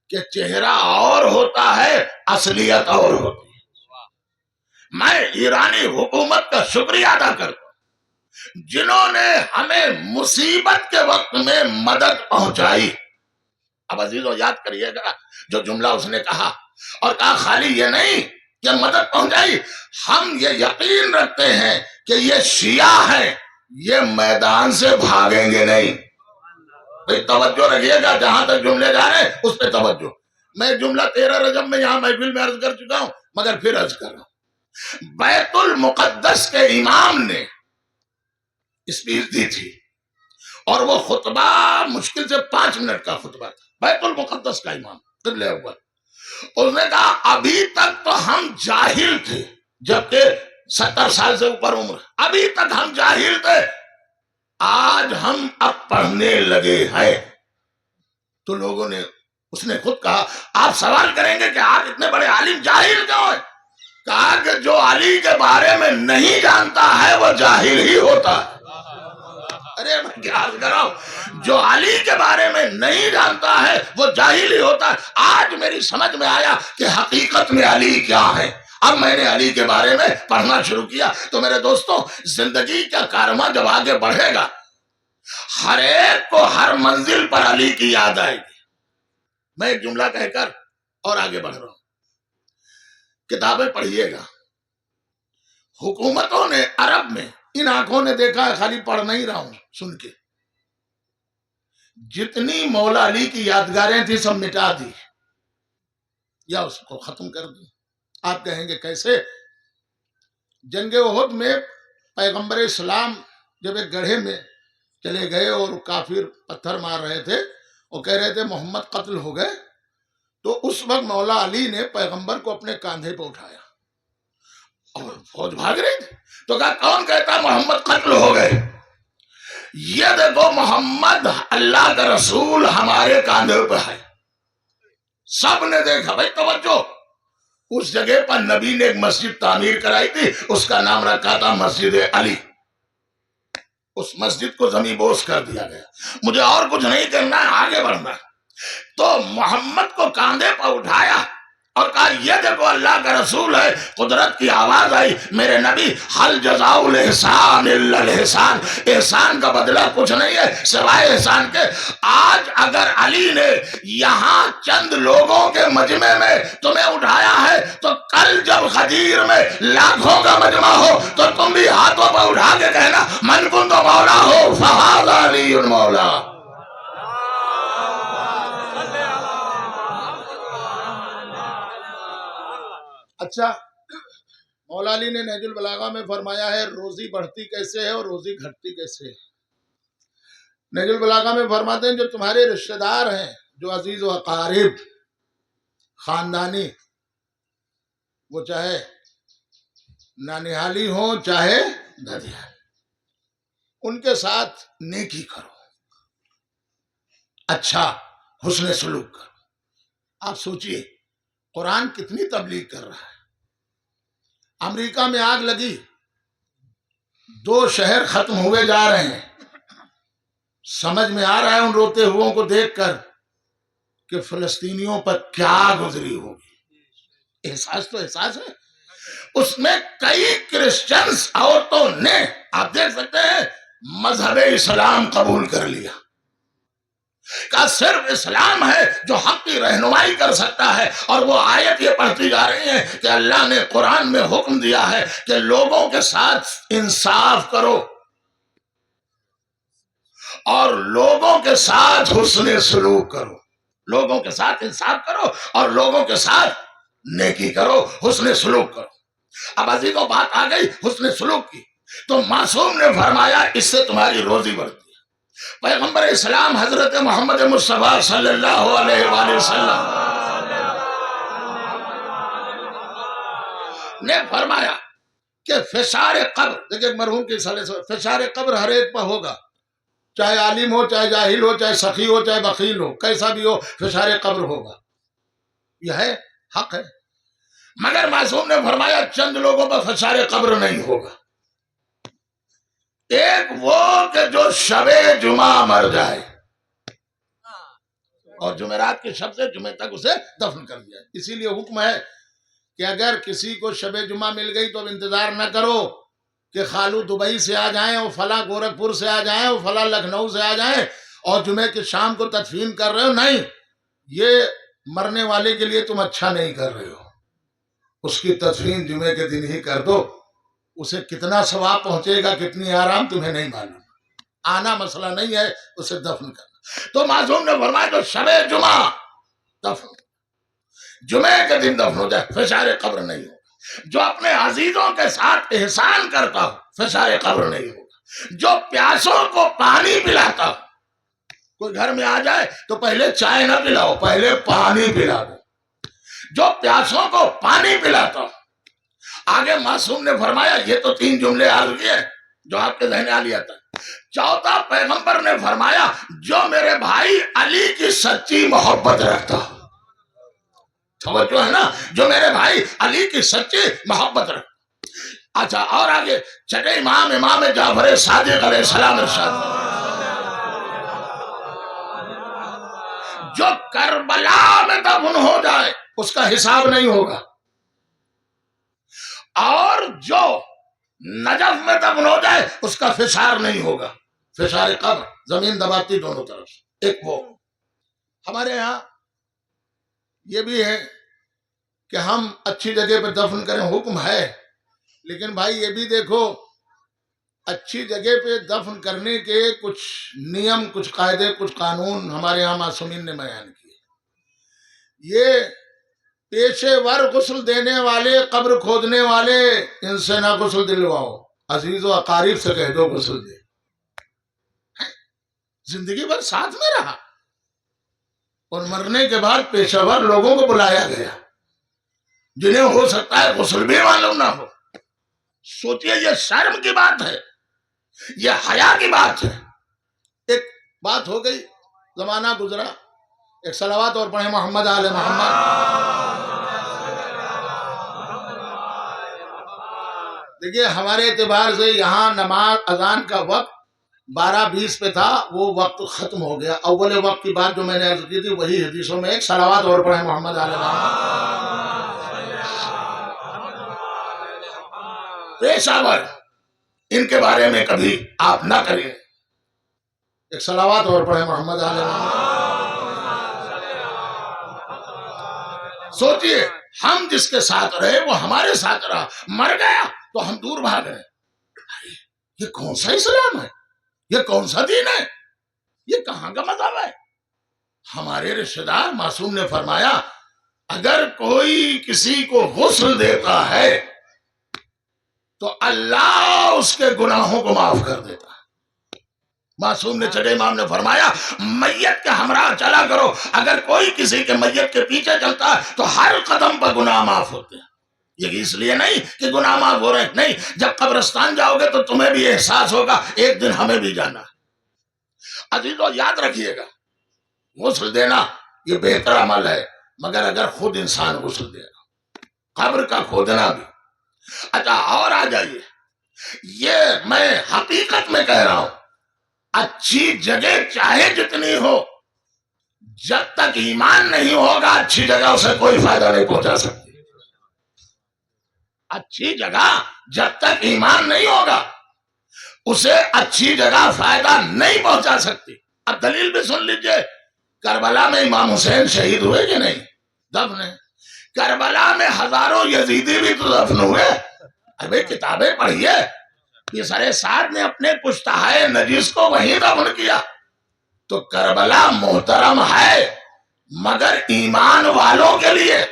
کہ چہرہ اور ہوتا ہے، اصلیت اور ہوتی ہے۔ میں ایرانی حکومت کا شکریہ ادا کرتا ہوں جنہوں نے ہمیں مصیبت کے وقت میں مدد پہنچائی۔ اب عزیزو یاد کریے گا جو جملہ اس نے کہا، اور کہا خالی یہ نہیں کہ مدد پہنچائی، ہم یہ یقین رکھتے ہیں کہ یہ شیعہ ہیں، یہ میدان سے بھاگیں گے نہیں۔ بھئی توجہ رکھیے گا، جہاں تک جملے جا رہے ہیں اس پہ توجہ۔ میں جملہ 13 رجب میں یہاں محفل میں عرض کر چکا ہوں، مگر پھر عرض کر رہا ہوں۔ بیت المقدس کے امام نے اسپیچ دی تھی، اور وہ خطبہ مشکل سے 5 منٹ کا خطبہ تھا۔ بیت المقدس کا امام قبلہ اول، اس نے کہا ابھی تک تو ہم جاہل تھے، جبکہ 70 سال سے اوپر عمر، ابھی تک ہم جاہل تھے، آج ہم اب پڑھنے لگے ہیں۔ تو لوگوں نے، اس نے خود کہا آپ سوال کریں گے کہ آپ اتنے بڑے عالم جاہل کیوں ہیں؟ کہا کہ جو علی کے بارے میں نہیں جانتا ہے وہ جاہل ہی ہوتا ہے۔ ارے میں کیا عرض کر رہا ہوں، جو علی کے بارے میں نہیں جانتا ہے وہ جاہل ہی ہوتا ہے۔ آج میری سمجھ میں آیا کہ حقیقت میں علی کیا ہے۔ اب میں نے علی کے بارے میں پڑھنا شروع کیا تو میرے دوستوں، زندگی کا کارواں جب آگے بڑھے گا، ہر ایک کو ہر منزل پر علی کی یاد آئے گی۔ میں ایک جملہ کہہ کر اور آگے بڑھ رہا ہوں، کتابیں پڑھیے گا۔ حکومتوں نے عرب میں، ان آنکھوں نے دیکھا ہے، خالی پڑھ نہیں رہا ہوں سن کے، جتنی مولا علی کی یادگاریں تھی سب مٹا دی یا اس کو ختم کر دی۔ آپ کہیں گے کیسے؟ جنگ احد میں پیغمبر اسلام جب ایک گڑھے میں چلے گئے اور کافر پتھر مار رہے تھے، وہ کہہ رہے تھے محمد قتل ہو گئے، تو اس وقت مولا علی نے پیغمبر کو اپنے کاندھے پہ اٹھایا اور فوج بھاگ رہی تھی، تو کہا کون کہتا محمد قتل ہو گئے؟ یہ دیکھو محمد اللہ کا رسول ہمارے کاندھے پہ ہے۔ سب نے دیکھا۔ بھائی توجہ، اس جگہ پر نبی نے ایک مسجد تعمیر کرائی تھی، اس کا نام رکھا تھا مسجد علی۔ اس مسجد کو زمین بوس کر دیا گیا۔ مجھے اور کچھ نہیں کرنا ہے، آگے بڑھنا ہے۔ تو محمد کو کاندھے پر اٹھایا اور کہا یہ دیکھو اللہ کا رسول ہے۔ قدرت کی آواز آئی، میرے نبی حل جزاء الاحسان الا الاحسان، احسان کا بدلہ کچھ نہیں ہے سوائے احسان کے۔ آج اگر علی نے یہاں چند لوگوں کے مجمع میں تمہیں اٹھایا ہے تو کل جب غدیر میں لاکھوں کا مجمع ہو تو تم بھی ہاتھوں پر اٹھا کے کہنا من کنت مولا ہو فہذا علی مولا۔ اچھا، مولا علی نے نہج البلاغہ میں فرمایا ہے روزی بڑھتی کیسے ہے اور روزی گھٹتی کیسے ہے۔ نہج البلاغہ میں فرماتے ہیں جو تمہارے رشتہ دار ہیں، جو عزیز و اقارب خاندانی، وہ چاہے نانیہالی ہوں چاہے دادیال، ان کے ساتھ نیکی کرو، اچھا حسن سلوک کرو۔ آپ سوچئے قرآن کتنی تبلیغ کر رہا ہے۔ امریکہ میں آگ لگی، 2 شہر ختم ہوئے جا رہے ہیں۔ سمجھ میں آ رہا ہے ان روتے ہوں کو دیکھ کر کہ فلسطینیوں پر کیا گزری ہوگی۔ احساس تو احساس ہے۔ اس میں کئی کرسچنز عورتوں نے، آپ دیکھ سکتے ہیں مذہب اسلام قبول کر لیا کہ صرف اسلام ہے جو حق کی رہنمائی کر سکتا ہے، اور وہ آیت یہ پڑھتی جا رہی ہے کہ اللہ نے قرآن میں حکم دیا ہے کہ لوگوں کے ساتھ انصاف کرو اور لوگوں کے ساتھ حسن سلوک کرو، لوگوں کے ساتھ انصاف کرو اور لوگوں کے ساتھ نیکی کرو، حسن سلوک کرو۔ اب عزیزوں بات آ گئی حسن سلوک کی، تو معصوم نے فرمایا اس سے تمہاری روزی بڑھتی ہے۔ پیغمبر اسلام حضرت محمد مصطفیٰ صلی اللہ علیہ وآلہ وسلم نے فرمایا کہ فشار قبر، دیکھیں مرحوم کے سالے سے، فشار قبر ہر ایک پر ہوگا، چاہے عالم ہو، چاہے جاہل ہو، چاہے سخی ہو، چاہے بخیل ہو، کیسا بھی ہو، فشار قبر ہوگا، یہ ہے حق ہے۔ مگر معصوم نے فرمایا چند لوگوں پر فشار قبر نہیں ہوگا، ایک وہ کہ جو شب جمعہ مر جائے اور جمعرات کے شب سے جمعے تک اسے دفن کر دیا۔ اسی لیے حکم ہے کہ اگر کسی کو شب جمعہ مل گئی تو اب انتظار نہ کرو کہ خالو دبئی سے آ جائیں اور فلاں گورکھپور سے آ جائیں اور فلاں لکھنؤ سے آ جائیں اور جمعے کی شام کو تدفین کر رہے ہو، نہیں، یہ مرنے والے کے لیے تم اچھا نہیں کر رہے ہو، اس کی تدفین جمعے کے دن ہی کر دو، اسے کتنا ثواب پہنچے گا کتنی آرام تمہیں نہیں معلوم، آنا مسئلہ نہیں ہے، اسے دفن کرنا۔ تو معصوم نے فرمایا جو شب جمعہ دفن، جمعے کے دن دفن ہو جائے فشار قبر نہیں ہوگا، جو اپنے عزیزوں کے ساتھ احسان کرتا ہو فشار قبر نہیں ہوگا، جو پیاسوں کو پانی پلاتا ہو، کوئی گھر میں آ جائے تو پہلے چائے نہ پلاؤ، پہلے پانی پلا دو، جو پیاسوں کو پانی پلاتا ہو۔ آگے معصوم نے فرمایا یہ تو 3 جملے عرض کیے جو آپ کے ذہن آ لیا تھا، چوتھا پیغمبر نے فرمایا جو میرے بھائی علی کی سچی محبت رکھتا ہو، توجہ ہے نا، جو میرے بھائی علی کی سچی محبت رکھتا۔ اچھا اور آگے چھٹے امام جعفر صادق علیہ السلام ارشاد جو کربلا میں دفن ہو جائے اس کا حساب نہیں ہوگا، اور جو نجف میں دفن ہو جائے اس کا فشار نہیں ہوگا، فشار قبر، زمین دباتی دونوں طرف سے۔ ایک وہ ہمارے ہاں یہ بھی ہے کہ ہم اچھی جگہ پہ دفن کریں، حکم ہے، لیکن بھائی یہ بھی دیکھو اچھی جگہ پہ دفن کرنے کے کچھ نیم، کچھ قاعدے، کچھ قانون ہمارے یہاں معصومین نے بیان کیے۔ یہ پیشے ور غسل دینے والے، قبر کھودنے والے، ان سے نہ غسل دلواؤ، عزیز و اقارب سے کہہ دو غسل دے، زندگی بھر ساتھ میں رہا اور مرنے کے بعد پیشہ ور لوگوں کو بلایا گیا جنہیں ہو سکتا ہے غسل بھی معلوم نہ ہو۔ سوچئے یہ شرم کی بات ہے، یہ حیا کی بات ہے۔ ایک بات ہو گئی، زمانہ گزرا، ایک صلوات اور پڑھیں محمد آل محمد۔ دیکھیے ہمارے اعتبار سے یہاں نماز اذان کا وقت 12:20 پہ تھا، وہ وقت ختم ہو گیا۔ اول وقت کی بات جو میں نے عرض کی تھی وہی حدیثوں میں ایک صلوات اور پڑھیں محمد آل محمد۔ پیشہ ور ان کے بارے میں کبھی آپ نہ کریں، ایک صلوات اور پڑھیں محمد آل محمد۔ سوچئے ہم جس کے ساتھ رہے وہ ہمارے ساتھ رہا، مر گیا تو ہم دور بھاگ گئے۔ یہ کون سا اسلام ہے؟ یہ کون سا دین ہے؟ یہ کہاں کا مذہب ہے؟ ہمارے رشتہ دار معصوم نے فرمایا اگر کوئی کسی کو غسل دیتا ہے تو اللہ اس کے گناہوں کو معاف کر دیتا ہے۔ معصوم نے چھٹے امام نے فرمایا میت کے ہمراہ چلا کرو، اگر کوئی کسی کے میت کے پیچھے چلتا ہے تو ہر قدم پر گناہ معاف ہوتے ہیں۔ یہ اس لیے نہیں کہ گناہ معاف ہو رہے ہیں، نہیں، جب قبرستان جاؤ گے تو تمہیں بھی احساس ہوگا ایک دن ہمیں بھی جانا ہے۔ عزیزو یاد رکھیے گا غسل دینا یہ بہتر عمل ہے، مگر اگر خود انسان غسل دے گا، قبر کا کھودنا بھی۔ اچھا اور آ جائیے، یہ میں حقیقت میں کہہ رہا ہوں، اچھی جگہ چاہے جتنی ہو، جب تک ایمان نہیں ہوگا اچھی جگہ اسے کوئی فائدہ نہیں پہنچا سکتی۔ اچھی جگہ جب تک ایمان نہیں ہوگا اسے اچھی جگہ فائدہ نہیں پہنچا سکتی. اب دلیل بھی سن لیجئے. کربلا میں امام حسین شہید ہوئے کہ نہیں؟ دفن ہے. کربلا میں ہزاروں یزیدی بھی تو دفن ہوئے. ابھی کتابیں پڑھیے. یہ سر سعد نے اپنے پشتہائے نجیس کو وہیں دفن کیا. تو کربلا محترم ہے مگر ایمان والوں کے لیے.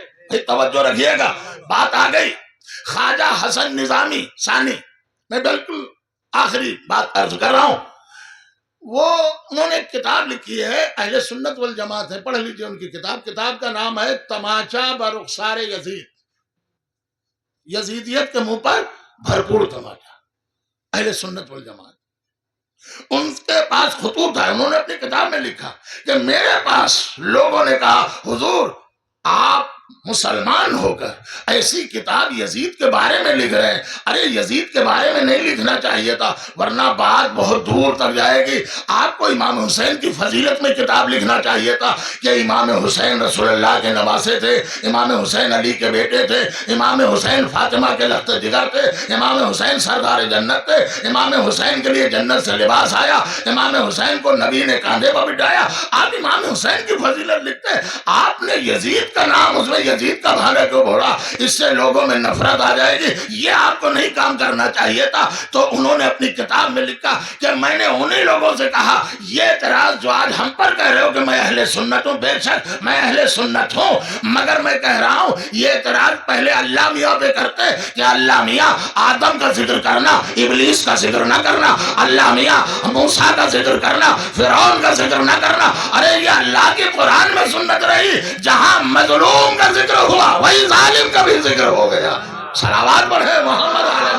توجہ رکھیے گا. بات آ گئی خواجہ حسن نظامی ثانی. میں بالکل آخری بات عرض کر رہا ہوں. وہ انہوں نے ایک کتاب لکھی ہے، اہل سنت والجماعت ہے، پڑھ لیجئے ان کی کتاب. کتاب کا نام ہے تماچا برخسار یزید. یزیدیت کے منہ پر بھرپور تماچا. اہل سنت والجماعت. ان کے پاس خطوط ہے. انہوں نے اپنی کتاب میں لکھا کہ میرے پاس لوگوں نے کہا حضور آپ مسلمان ہو کر ایسی کتاب یزید کے بارے میں لکھ رہے ہیں. ارے یزید کے بارے میں نہیں لکھنا چاہیے تھا ورنہ بات بہت دور تک جائے گی. آپ کو امام حسین کی فضیلت میں کتاب لکھنا چاہیے تھا کہ امام حسین رسول اللہ کے نواسے تھے، امام حسین علی کے بیٹے تھے، امام حسین فاطمہ کے لخت جگر تھے، امام حسین سردار جنت تھے، امام حسین کے لیے جنت سے لباس آیا، امام حسین کو نبی نے کاندھے پر بٹھایا. آپ امام حسین کی فضیلت لکھتے. آپ نے یزید کا نام اس میں یزید کا بھاگا کیوں بولا؟ اس سے لوگوں میں نفرت آ جائے گی. یہ آپ کو نہیں کام کرنا چاہیے تھا. تو انہوں نے اپنی کتاب میں لکھا کہ میں نے انہی لوگوں سے کہا یہ اعتراض جو آج ہم پر کہہ رہے ہو کہ میں اہل سنت ہوں، بے شک میں اہل سنت ہوں، مگر میں کہہ رہا ہوں یہ اعتراض پہلے اللہ میاں پہ کرتے کہ اللہ میاں آدم کا ذکر کرنا، ابلیس کا ذکر نہ کرنا، اللہ میاں موسیٰ کا ذکر کرنا، فرعون کا ذکر نہ کرنا. ارے یہ اللہ کی قرآن میں سنت رہی. جہاں مظلوم کا ذکر ہوا وہی ظالم کا بھی ذکر ہو گیا. صلوات پڑھے محمد علیہ.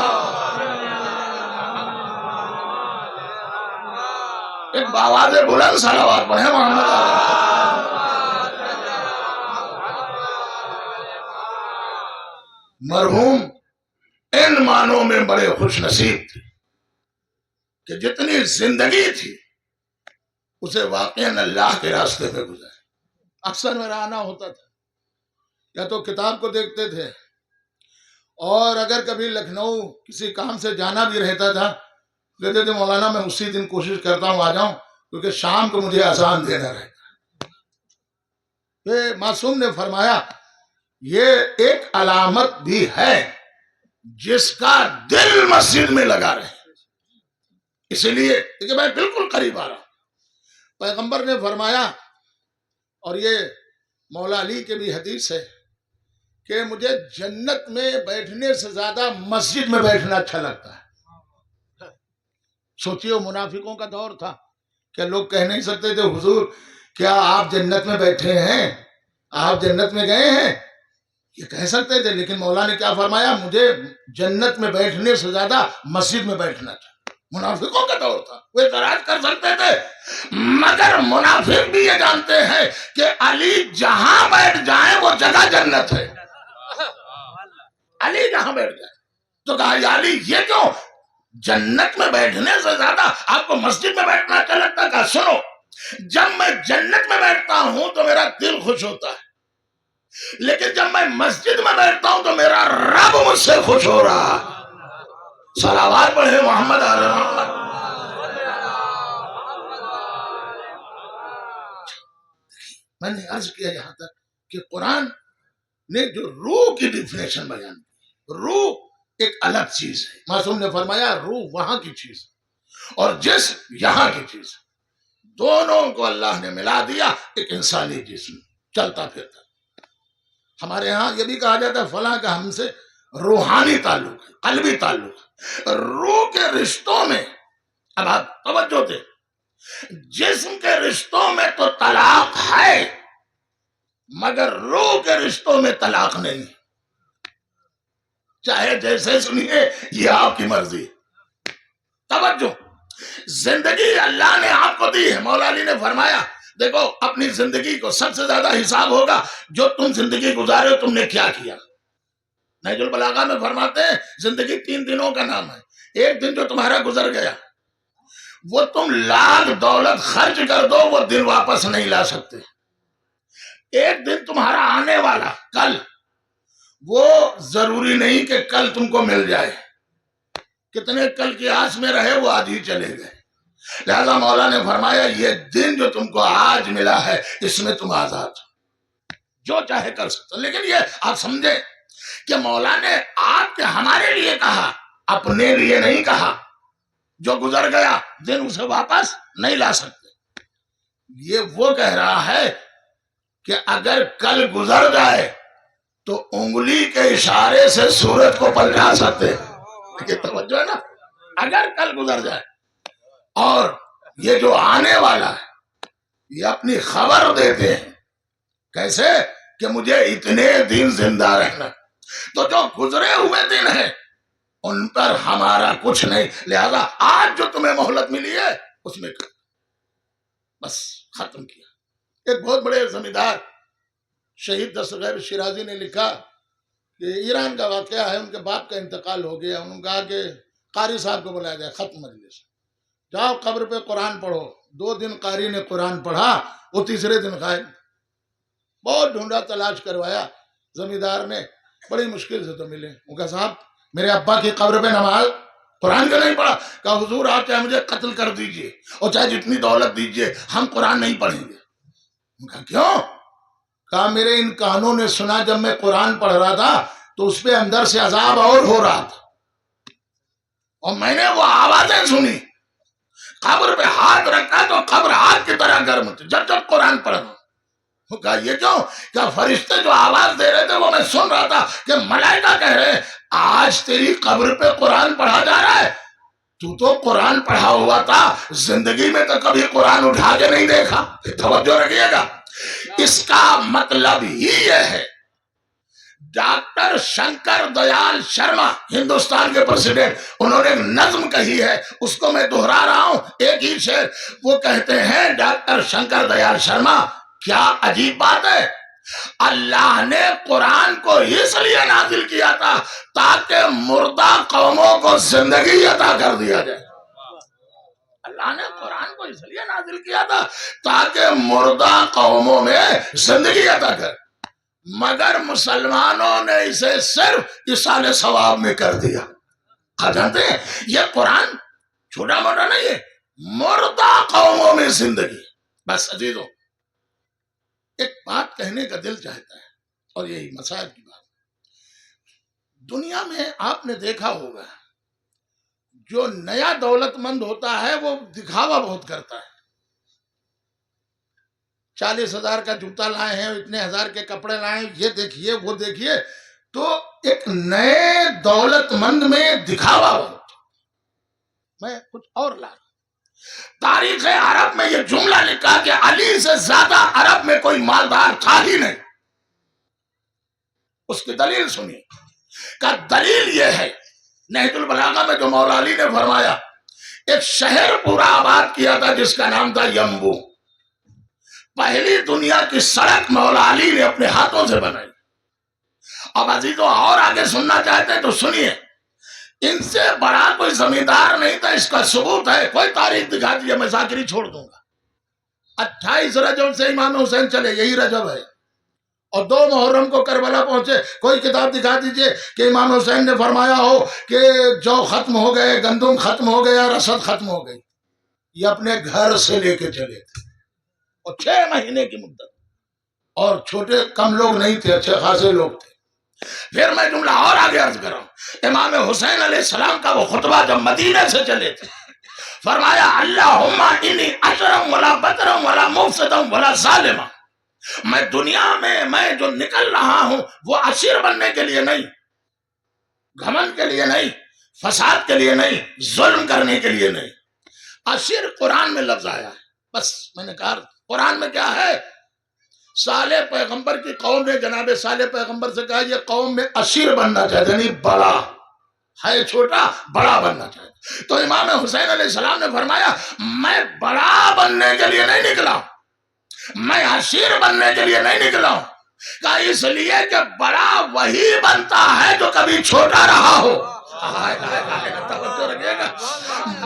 ایک باواز بلند صلوات پڑھے محمد علیہ. مرحوم ان معنوں میں بڑے خوش نصیب تھے کہ جتنی زندگی تھی اسے واقعاً اللہ کے راستے میں گزارے. اکثر میرا آنا ہوتا تھا، یا تو کتاب کو دیکھتے تھے، اور اگر کبھی لکھنؤ کسی کام سے جانا بھی رہتا تھا کہتے تھے مولانا میں اسی دن کوشش کرتا ہوں آ جاؤں کیونکہ شام کو مجھے اذان دینا رہتا. یہ معصوم نے فرمایا یہ ایک علامت بھی ہے جس کا دل مسجد میں لگا رہے. اسی لیے کہ میں بالکل قریب آ رہا ہوں. پیغمبر نے فرمایا، اور یہ مولا علی کے بھی حدیث ہے، کہ مجھے جنت میں بیٹھنے سے زیادہ مسجد میں بیٹھنا اچھا لگتا ہے. سوچیے منافقوں کا دور تھا کہ لوگ کہہ نہیں سکتے تھے حضور کیا آپ جنت میں بیٹھے ہیں، آپ جنت میں گئے ہیں، یہ کہہ سکتے تھے. لیکن مولا نے کیا فرمایا، مجھے جنت میں بیٹھنے سے زیادہ مسجد میں بیٹھنا چاہیے. منافقوں کا دور تھا، وہ اعتراض کر سکتے تھے، مگر منافق بھی یہ جانتے ہیں کہ علی جہاں بیٹھ جائیں وہ جگہ جنت ہے. علی جہاں بیٹھ جائے تو کہا یا علی یہ کیوں، جنت میں بیٹھنے سے زیادہ آپ کو مسجد میں بیٹھنا اچھا لگتا ہے؟ کہا سنو، جب میں جنت میں بیٹھتا ہوں تو میرا دل خوش ہوتا ہے، لیکن جب میں مسجد میں بیٹھتا ہوں تو میرا رب مجھ سے خوش ہو رہا. صلوات پڑھے محمد علیہ محمد. میں نے عرض کیا یہاں تک کہ قرآن نے جو روح کی ڈیفینیشن بیان کی، روح ایک الگ چیز ہے. معصوم نے فرمایا روح وہاں کی چیز اور جسم یہاں کی چیز، دونوں کو اللہ نے ملا دیا ایک انسانی جسم چلتا پھرتا. ہمارے ہاں یہ بھی کہا جاتا ہے فلاں کا ہم سے روحانی تعلق ہے، قلبی تعلق ہے. روح کے رشتوں میں، اب آپ توجہ دیں، جسم کے رشتوں میں تو طلاق ہے مگر روح کے رشتوں میں طلاق نہیں. چاہے جیسے سنیے، یہ آپ کی مرضی. توجہ، زندگی اللہ نے آپ کو دی ہے. مولا علی نے فرمایا دیکھو اپنی زندگی کو سب سے زیادہ حساب ہوگا جو تم زندگی گزارے ہو، تم نے کیا کیا. نہج البلاغہ میں فرماتے ہیں زندگی 3 دنوں کا نام ہے. ایک دن جو تمہارا گزر گیا وہ تم لاکھ دولت خرچ کر دو وہ دن واپس نہیں لا سکتے. ایک دن تمہارا آنے والا کل، وہ ضروری نہیں کہ کل تم کو مل جائے. کتنے کل کی آس میں رہے وہ آج ہی چلے گئے. لہذا مولا نے فرمایا یہ دن جو تم کو آج ملا ہے اس میں تم آزاد ہو، جو چاہے کر سکتے. لیکن یہ آپ سمجھیں کہ مولا نے آپ کے ہمارے لیے کہا، اپنے لیے نہیں کہا. جو گزر گیا دن اسے واپس نہیں لا سکتے. یہ وہ کہہ رہا ہے کہ اگر کل گزر جائے تو انگلی کے اشارے سے سورج کو پلٹا سکتے. لیکن توجہ ہے نا، اگر کل گزر جائے. اور یہ جو آنے والا ہے یہ اپنی خبر دیتے ہیں. کیسے؟ کہ مجھے اتنے دن زندہ رہنا. تو جو گزرے ہوئے دن ہیں ان پر ہمارا کچھ نہیں. لہذا آج جو تمہیں مہلت ملی ہے اس میں کر، بس ختم کیا. ایک بہت بڑے زمیندار شہید دستغیب شیرازی نے لکھا کہ ایران کا واقعہ ہے، ان کے باپ کا انتقال ہو گیا. انہوں نے کہا کہ قاری صاحب کو بلایا جائے، ختم مجلس، جاؤ قبر پہ قرآن پڑھو. 2 دن قاری نے قرآن پڑھا، وہ تیسرے دن غائب. بہت ڈھونڈا، تلاش کروایا. زمیندار نے بڑی مشکل سے تو ملے. وہ کہا صاحب میرے ابا کی قبر پہ نماز قرآن کا نہیں پڑھا. کہا حضور آپ چاہے مجھے قتل کر دیجئے اور چاہے جتنی دولت دیجئے، ہم قرآن نہیں پڑھیں گے. کہا کیوں؟ کہا میرے ان کانوں نے سنا جب میں قرآن پڑھ رہا تھا تو اس پہ اندر سے عذاب اور ہو رہا تھا، اور میں نے وہ آوازیں سنی. قبر پہ ہاتھ رکھا تو قبر آگ کی طرح گرم تھی جب جب قرآن پڑھا. کہا یہ کیوں؟ کہا فرشتے جو آواز دے رہے تھے وہ میں سن رہا تھا کہ ملائکہ کہہ رہے ہیں آج تیری قبر پہ قرآن پڑھا جا رہا ہے. تو قرآن پڑھا ہوا تھا، زندگی میں تو کبھی قرآن اٹھا کے نہیں دیکھا. توجہ رکھیے گا. اس کا مطلب ہی یہ ہے. ڈاکٹر شنکر دیال شرما ہندوستان کے پریزیڈنٹ، انہوں نے ایک نظم کہی ہے، اس کو میں دہرا رہا ہوں ایک ہی شعر. وہ کہتے ہیں ڈاکٹر شنکر دیال شرما، کیا عجیب بات ہے، اللہ نے قرآن کو اس لیے نازل کیا تھا تاکہ مردہ قوموں کو زندگی عطا کر دیا جائے. اللہ نے قرآن کو اس لیے نازل کیا تھا تاکہ مردہ قوموں میں زندگی عطا کر. مگر مسلمانوں نے اسے صرف ایصال ثواب میں کر دیا. جانتے ہیں یہ قرآن چھوٹا موٹا نہیں ہے، مردہ قوموں میں زندگی. بس عزیزوں ایک بات کہنے کا دل چاہتا ہے، اور یہی مسائل کی بات. دنیا میں آپ نے دیکھا ہوگا جو نیا دولت مند ہوتا ہے وہ دکھاوا بہت کرتا ہے. 40,000 کا جوتا لائے ہیں، اتنے ہزار کے کپڑے لائے ہیں، یہ دیکھیے وہ دیکھیے. تو ایک نئے دولت مند میں دکھاوا بہت. میں کچھ اور لا. تاریخ عرب میں یہ جملہ لکھا کہ علی سے زیادہ عرب میں کوئی مالدار تھا ہی نہیں. اس کی دلیل سنیے. کہ دلیل یہ ہے، نہج البلاغہ میں جو مولا علی نے فرمایا ایک شہر پورا آباد کیا تھا جس کا نام تھا یمبو. پہلی دنیا کی سڑک مولا علی نے اپنے ہاتھوں سے بنائی. اب عزیزو اور آگے سننا چاہتے ہیں تو سنیے. ان سے بڑا کوئی زمیندار نہیں تھا، اس کا ثبوت ہے. کوئی تاریخ دکھا دیجیے، میں ذاکری چھوڑ دوں گا. 28 رجب سے امام حسین چلے، یہی رجب ہے، اور 2 محرم کو کربلا پہنچے. کوئی کتاب دکھا دیجئے کہ امام حسین نے فرمایا ہو کہ جو ختم ہو گئے، گندم ختم ہو گیا، رسد ختم ہو گئی. یہ اپنے گھر سے لے کے چلے تھے، اور 6 مہینے کی مدت، اور چھوٹے کم لوگ نہیں تھے، اچھے خاصے لوگ تھے. پھر میں جملہ اور آگے عرض کر رہا ہوں. امام حسین علیہ السلام کا وہ خطبہ جب مدینے سے چلے تھے، فرمایا اللہم انی اشرم ولا بدرم ولا مفسدم ولا ظالمہ. میں دنیا میں جو نکل رہا ہوں وہ عشیر بننے کے لیے نہیں، گھمنڈ کے لیے نہیں، فساد کے لیے نہیں، ظلم کرنے کے لیے نہیں. عشیر قرآن میں لفظ آیا ہے. بس میں نے کہا قرآن میں کیا ہے. صالح پیغمبر کی قوم نے جناب صالح پیغمبر سے کہا یہ قوم میں عشیر بننا چاہتے، یعنی بڑا ہے، چھوٹا بڑا بننا چاہتے. تو امام حسین علیہ السلام نے فرمایا میں بڑا بننے کے لیے نہیں نکلا، میں عشیر بننے کے لیے نہیں نکلا ہوں. کہ اس لیے کہ بڑا وہی بنتا ہے جو کبھی چھوٹا رہا ہو.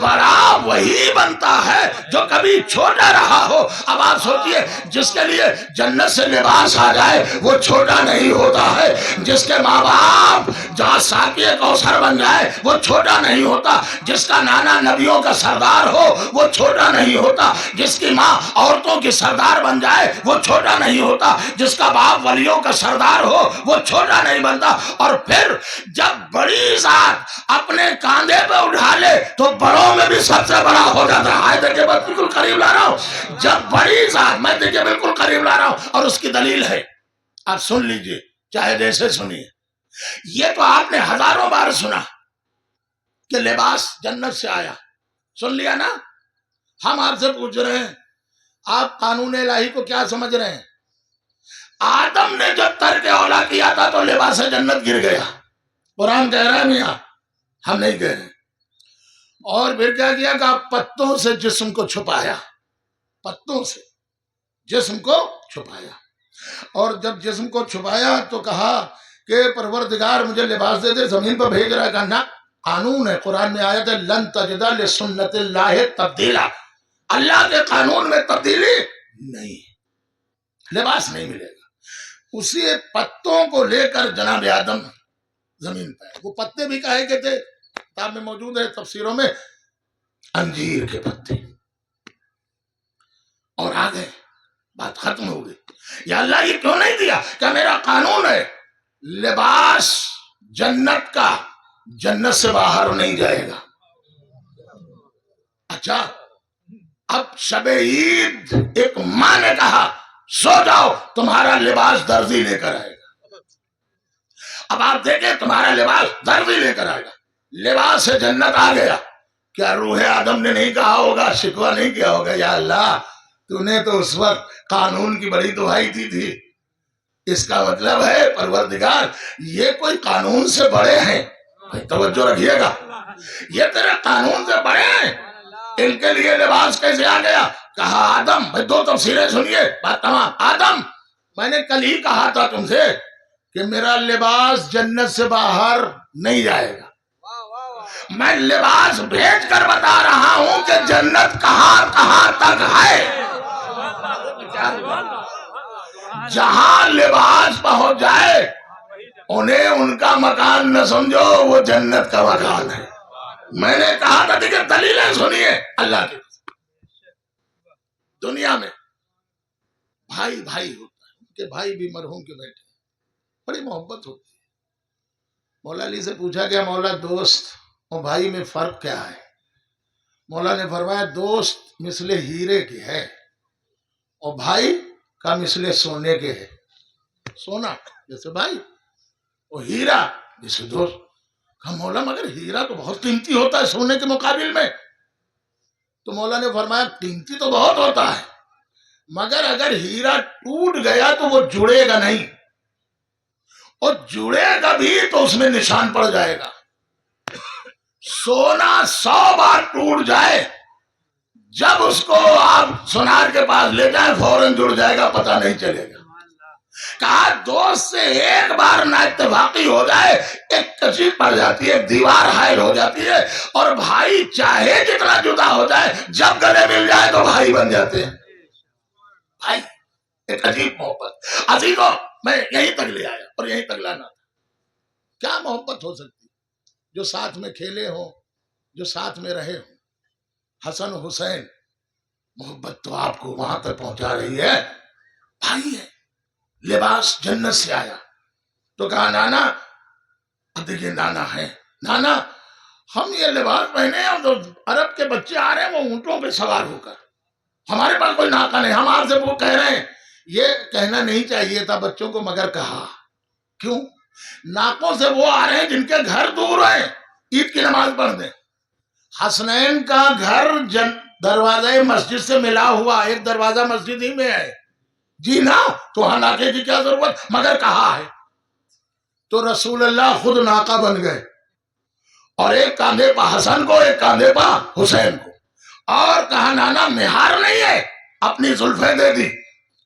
بڑا باپ وہی بنتا ہے جو کبھی چھوٹا رہا ہو. اب آپ سوچئے جس کے لیے جنت سے لباس آ جائے وہ چھوٹا نہیں ہوتا ہے. جس کے ماں باپ جہاں ساقی کوثر بن جائے وہ چھوٹا نہیں ہوتا. جس کا نانا نبیوں کا سردار ہو وہ چھوٹا نہیں ہوتا. جس کی ماں عورتوں کی سردار بن جائے وہ چھوٹا نہیں ہوتا. جس کا باپ ولیوں کا سردار ہو وہ چھوٹا نہیں بنتا. اور پھر جب بڑی ذات اپنے کاندھے پہ اٹھا لے تو بڑوں میں بھی سب سے بڑا ہو جاتا ہے. آئے دیکھیں بات بالکل قریب لا رہا ہوں. جب بڑی ذات، میں دیکھیں بالکل قریب لا رہا ہوں، اور اس کی دلیل ہے، آپ سن لیجئے چاہے جیسے سنیے. یہ تو آپ نے ہزاروں بار سنا کہ لباس جنت سے آیا، سن لیا نا. ہم آپ سے پوچھ رہے ہیں آپ قانون الہی کو کیا سمجھ رہے ہیں؟ آدم نے جب ترک اولا کیا تھا تو لباس جنت گر گیا. قرآن کہہ رہا ہے میاں، ہم نہیں کہہ رہے. اور پھر کیا کیا کہ آپ پتوں سے جسم کو چھپایا، پتوں سے جسم کو چھپایا. اور جب جسم کو چھپایا تو کہا کہ پروردگار مجھے لباس دے دے، زمین پر بھیج رہا ہے. کہنا قانون ہے، قرآن میں آیت ہے لن تجد لسنت اللہ تبدیلا، اللہ کے قانون میں تبدیلی نہیں، لباس نہیں ملے گا. اسی پتوں کو لے کر جناب آدم زمین پہ، وہ پتے بھی کہے کے تھے، کتاب میں موجود ہے تفسیروں میں، انجیر کے پتے. اور آگے بات ختم ہو گئی. یا اللہ یہ کیوں نہیں دیا؟ کہ میرا قانون ہے لباس جنت کا جنت سے باہر نہیں جائے گا. اچھا اب شب عید ایک ماں نے کہا سو جاؤ تمہارا لباس درزی لے کر آئے گا. اب آپ دیکھیں تمہارا لباس درزی لے کر آئے گا. لباس جنت آ گیا. کیا روح آدم نے نہیں کہا ہوگا، شکوہ نہیں کیا ہوگا یا اللہ تو نے تو اس وقت قانون کی بڑی دہائی دی تھی. اس کا مطلب ہے پروردگار یہ کوئی قانون سے بڑے ہیں. توجہ رکھیے گا، یہ تیرے قانون سے بڑے ہیں، ان کے لیے لباس کیسے آ گیا؟ کہا آدم، بھائی دو تفسیریں سنیے بات تمام. آدم میں نے کل ہی کہا تھا تم سے کہ میرا لباس جنت سے باہر نہیں جائے گا. میں لباس بھیج کر بتا رہا ہوں کہ جنت کہاں کہاں تک ہے. جہاں لباس پہنچ جائے انہیں ان کا مکان نہ سمجھو، وہ جنت کا مکان ہے. میں نے کہا تھا کہ دلیلیں سنیے اللہ کی. دنیا میں بھائی بھائی ہوتا ہے، ان کے بھائی بھی مرحوم کے بیٹے، بڑی محبت ہوتی ہے. مولا علی سے پوچھا گیا مولا دوست اور بھائی میں فرق کیا ہے؟ مولا نے فرمایا دوست مثل ہیرے کے ہے اور بھائی کا مثل سونے کے ہے. سونا جیسے بھائی اور ہیرا جیسے دوست. کہا مولا مگر ہیرا تو بہت قیمتی ہوتا ہے سونے کے مقابل میں. تو مولا نے فرمایا قیمتی تو بہت ہوتا ہے مگر اگر ہیرا ٹوٹ گیا تو وہ جڑے گا نہیں، اور جڑے گا بھی تو اس میں نشان پڑ جائے گا. سونا 100 بار ٹوٹ جائے، جب اس کو آپ سونار کے پاس لے جائیں فوراً جڑ جائے گا، پتہ نہیں چلے گا. کہا دوست سے ایک بار نا اتفاقی ہو جائے ایک کشی پڑ جاتی ہے، ایک دیوار حائل ہو جاتی ہے. اور بھائی چاہے جتنا جدا ہو جائے جب گلے مل جائے تو بھائی بن جاتے ہیں. بھائی ایک عجیب محبت. عزیزوں میں یہیں تک لے آیا اور یہیں تک لانا تھا. کیا محبت ہو سکتی جو ساتھ میں کھیلے ہوں، جو ساتھ میں رہے ہوں. حسن حسین محبت تو آپ کو وہاں تک پہنچا رہی ہے. بھائی ہے، لباس جنت سے آیا. تو کہا نانا، اب دیکھیے نانا ہے، نانا ہم یہ لباس پہنے ہیں تو عرب کے بچے آ رہے ہیں وہ اونٹوں پہ سوار ہو کر، ہمارے پاس کوئی ناکہ نہیں. ہم آپ سے وہ کہہ رہے ہیں یہ کہنا نہیں چاہیے تھا بچوں کو مگر کہا. کیوں؟ ناکوں سے وہ آ رہے ہیں جن کے گھر دور ہیں، عید کی نماز پڑھ دیں. حسنین کا گھر دروازہ مسجد سے ملا ہوا، ایک دروازہ مسجد ہی میں ہے. جی نا، تو وہاں ناکے کی کیا ضرورت، مگر کہا ہے. تو رسول اللہ خود ناکہ بن گئے اور ایک کاندھے پا حسن کو ایک کاندھے پا حسین کو. اور کہا نانا مہار نہیں ہے، اپنی زلفیں دے دی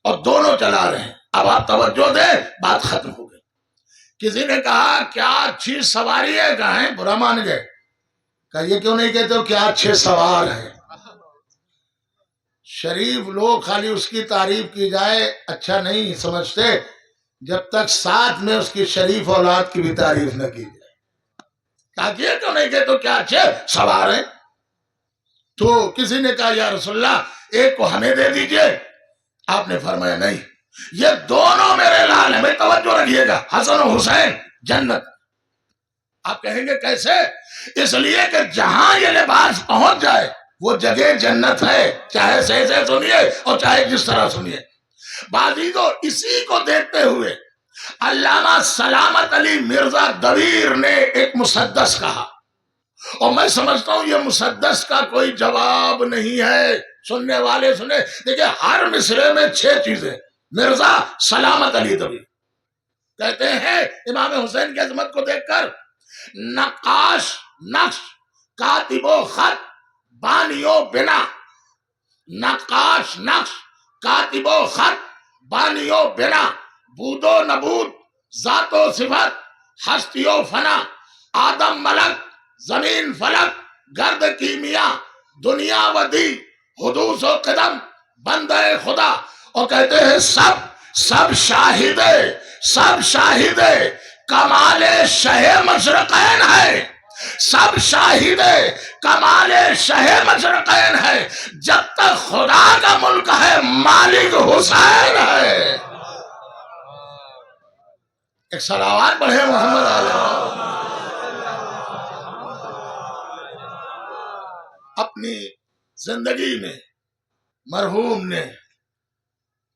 اور دونوں چلا رہے ہیں. اب آپ توجہ دیں، بات ختم ہو گئی. کسی نے کہا کیا اچھی سواری ہے، کہیں برا مان گئے. کہ یہ کیوں نہیں کہتے ہو کیا اچھے سوار ہیں؟ شریف لوگ خالی اس کی تعریف کی جائے اچھا نہیں سمجھتے جب تک ساتھ میں اس کی شریف اولاد کی بھی تعریف نہ کی جائے. کہا کہ یہ کیوں نہیں کہتے ہو کیا اچھے سوار ہیں؟ تو کسی نے کہا یا رسول اللہ ایک کو ہمیں دے دیجئے. آپ نے فرمایا نہیں، یہ دونوں میرے لال ہیں. میں توجہ رکھیے گا، حسن و حسین جنت. آپ کہیں گے کیسے؟ اس لیے کہ جہاں یہ لباس پہنچ جائے وہ جگہ جنت ہے، چاہے صحیح سے سنیے اور چاہے جس طرح سنیے. بازیدو اسی کو دیکھتے ہوئے علامہ سلامت علی مرزا دبیر نے ایک مسدس کہا، اور میں سمجھتا ہوں یہ مسدس کا کوئی جواب نہیں ہے. سننے والے سنے دیکھیں، ہر مصرے میں 6 چیزیں. مرزا سلامت علی دبیر کہتے ہیں امام حسین کی عظمت کو دیکھ کر، نقاش نقش، کاتب و خط، بانی و بنا. نقاش نقش، کاتب و خط، بانی و بنا، بود و نبود، ذات و صفت، ہستی و فنا، آدم ملک، زمین فلک، گرد کیمیا، دنیا و دی، حدوث و قدم، بندہ خدا. اور کہتے ہیں سب شاہد کمال شہ مشرقین ہے. سب شاہد کمال شہ مشرقین ہے. جب تک خدا کا ملک ہے مالک حسین ہے. ایک صلوات پڑھے محمد علیہ. اپنی زندگی میں مرحوم نے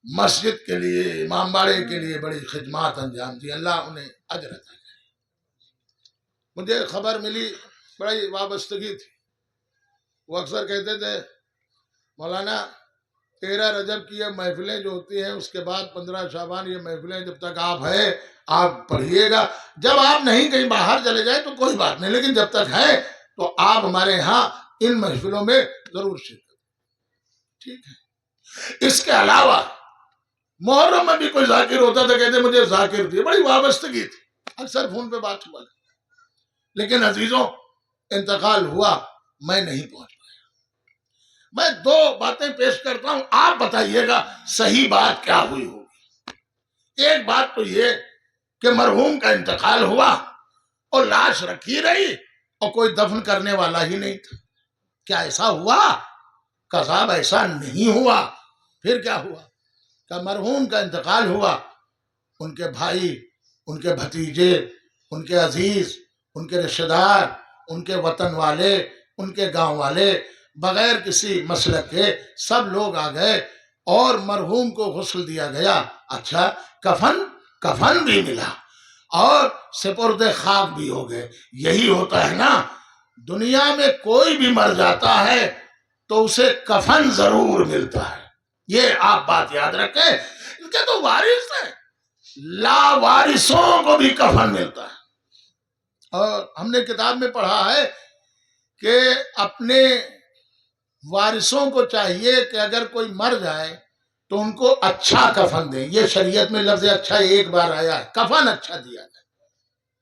مسجد کے لیے، امام باڑے کے لیے بڑی خدمات انجام دی. اللہ انہیں اجر عطا کرے. مجھے خبر ملی، بڑی وابستگی تھی. وہ اکثر کہتے تھے مولانا 13 رجب کی یہ محفلیں جو ہوتی ہیں، اس کے بعد 15 شعبان یہ محفلیں جب تک آپ ہیں آپ پڑھیے گا. جب آپ نہیں کہیں باہر چلے جائیں تو کوئی بات نہیں، لیکن جب تک ہیں تو آپ ہمارے ہاں ان محفلوں میں ضرور شرکت. ٹھیک ہے. اس کے علاوہ محرم میں بھی کوئی ذاکر ہوتا تھا، کہتے مجھے ذاکر تھی. بڑی وابستگی تھی، اکثر فون پہ بات ہوا. لیکن عزیزوں انتقال ہوا، میں نہیں پہنچ پایا. میں 2 باتیں پیش کرتا ہوں، آپ بتائیے گا صحیح بات کیا ہوئی ہوگی. ایک بات تو یہ کہ مرحوم کا انتقال ہوا اور لاش رکھی رہی اور کوئی دفن کرنے والا ہی نہیں تھا. کیا ایسا ہوا؟ کذاب ایسا نہیں ہوا. پھر کیا ہوا کہ مرحوم کا انتقال ہوا، ان کے بھائی، ان کے بھتیجے، ان کے عزیز، ان کے رشتہ دار، ان کے وطن والے، ان کے گاؤں والے، بغیر کسی مسلک کے سب لوگ آ گئے اور مرحوم کو غسل دیا گیا. اچھا، کفن بھی ملا اور سپرد خاک بھی ہو گئے. یہی ہوتا ہے نا، دنیا میں کوئی بھی مر جاتا ہے تو اسے کفن ضرور ملتا ہے. یہ آپ بات یاد رکھیں. ان کے تو وارث ہیں، لا وارثوں کو بھی کفن ملتا ہے. اور ہم نے کتاب میں پڑھا ہے کہ اپنے وارثوں کو چاہیے کہ اگر کوئی مر جائے تو ان کو اچھا کفن دیں. یہ شریعت میں لفظ اچھا ایک بار آیا ہے، کفن اچھا دیا جائے.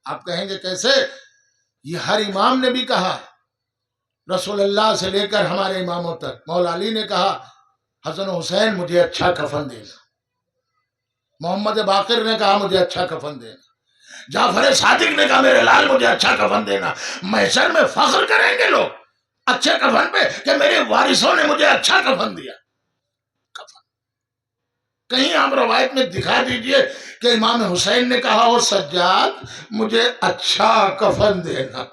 آپ کہیں گے کیسے؟ یہ ہر امام نے بھی کہا ہے، رسول اللہ سے لے کر ہمارے اماموں تک. مولا علی نے کہا حسن و حسین مجھے اچھا کفن دینا. محمد باقر نے کہا مجھے اچھا کفن دینا. جعفر صادق نے کہا میرے لال مجھے اچھا کفن دینا. محشر میں فخر کریں گے لوگ اچھے کفن پہ کہ میرے وارثوں نے مجھے اچھا کفن دیا. کفن کہیں آپ روایت میں دکھا دیجئے کہ امام حسین نے کہا وہ سجاد مجھے اچھا کفن دینا.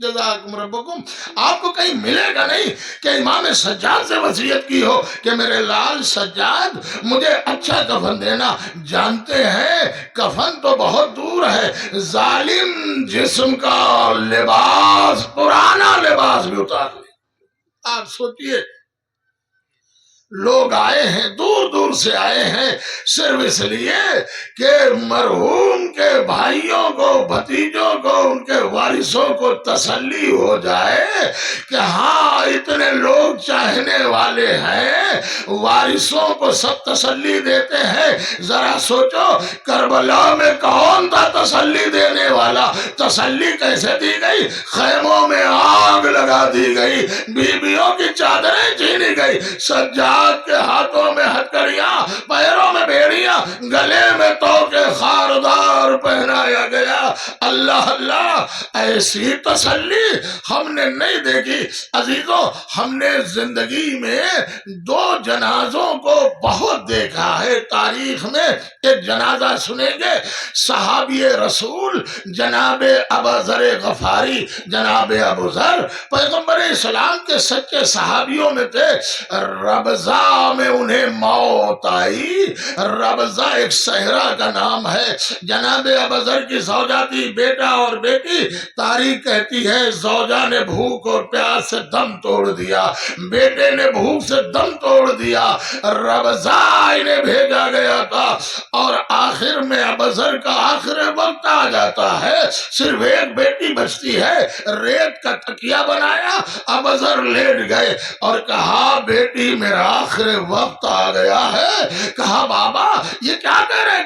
جزاکم ربکم. آپ کو کہیں ملے گا نہیں کہ امام سجاد سے وصیت کی ہو کہ میرے لال سجاد مجھے اچھا کفن دینا. جانتے ہیں کفن تو بہت دور ہے، ظالم جسم کا لباس، پرانا لباس بھی اتار لے. آپ سوچئے لوگ آئے ہیں، دور دور سے آئے ہیں، صرف اس لیے کہ مرحوم کے بھائیوں کو، بھتیجوں کو، ان کے وارثوں کو تسلی ہو جائے کہ ہاں اتنے لوگ چاہنے والے ہیں، وارثوں کو سب تسلی دیتے ہیں۔ ذرا سوچو کربلا میں کون تھا تسلی دینے والا؟ تسلی کیسے دی گئی؟ خیموں میں آگ لگا دی گئی، بیویوں کی چادریں چھینی گئی، سجاد کے ہاتھوں میں ہتھکڑیاں، پیروں میں بیڑیاں، گلے میں توقے خاردار پہنایا گیا۔ اللہ اللہ، ایسی تسلی ہم نے نہیں دیکھی۔ عزیزوں، ہم نے زندگی میں دو جنازوں کو بہت دیکھا ہے تاریخ میں۔ ایک جنازہ سنیں گے، صحابی رسول جناب ابوذر غفاری، جناب ابوذر پیغمبر اسلام کے سچے صحابیوں میں تھے۔ ربضہ میں انہیں موت آئی۔ ربضہ ایک صحرا کا نام ہے۔ جناب ابوذر کی زوجہ تھی، بیٹا اور بیٹی۔ تاریخ کہتی ہے زوجہ نے بھوک اور پیاس سے دم توڑ دیا، بیٹے نے بھوک سے دم توڑ دیا۔ ربضہ انہیں بھیجا گیا تھا، اور آخر میں ابوذر کا آخر وقت آ جاتا ہے، صرف ایک بیٹی بچتی ہے۔ ریت کا تکیہ بنایا، ابوذر لیٹ گئے اور کہا بیٹی میرا آخر وقت آ گیا ہے۔ کہا بابا یہ کیا کہہ رہے؟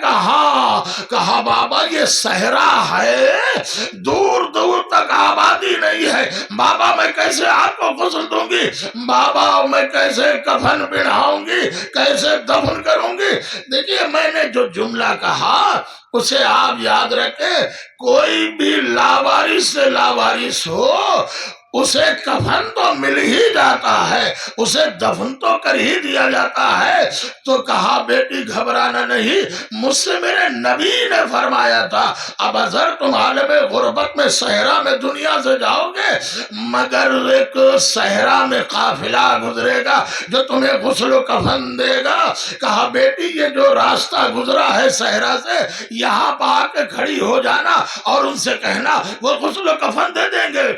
کہا بابا یہ صحرا ہے، دور دور تک آبادی نہیں ہے، بابا میں کیسے آپ کو غسل دوں گی؟ بابا میں کیسے کفن پہناؤں گی؟ کیسے دفن کروں گی؟ دیکھیے میں نے جو جملہ کہا اسے آپ یاد رکھیں، کوئی بھی لاوارث سے لاوارث ہو اسے کفن تو مل ہی جاتا ہے، اسے دفن تو کر ہی دیا جاتا ہے۔ تو کہا بیٹی گھبرانا نہیں، مجھ سے میرے نبی نے فرمایا تھا ابوذر تم عالم غربت میں صحرا میں دنیا سے جاؤ گے، مگر ایک صحرا میں قافلہ گزرے گا جو تمہیں غسل و کفن دے گا۔ کہا بیٹی یہ جو راستہ گزرا ہے صحرا سے، یہاں پہ آ کے کھڑی ہو جانا اور ان سے کہنا وہ غسل و کفن دے دیں گے۔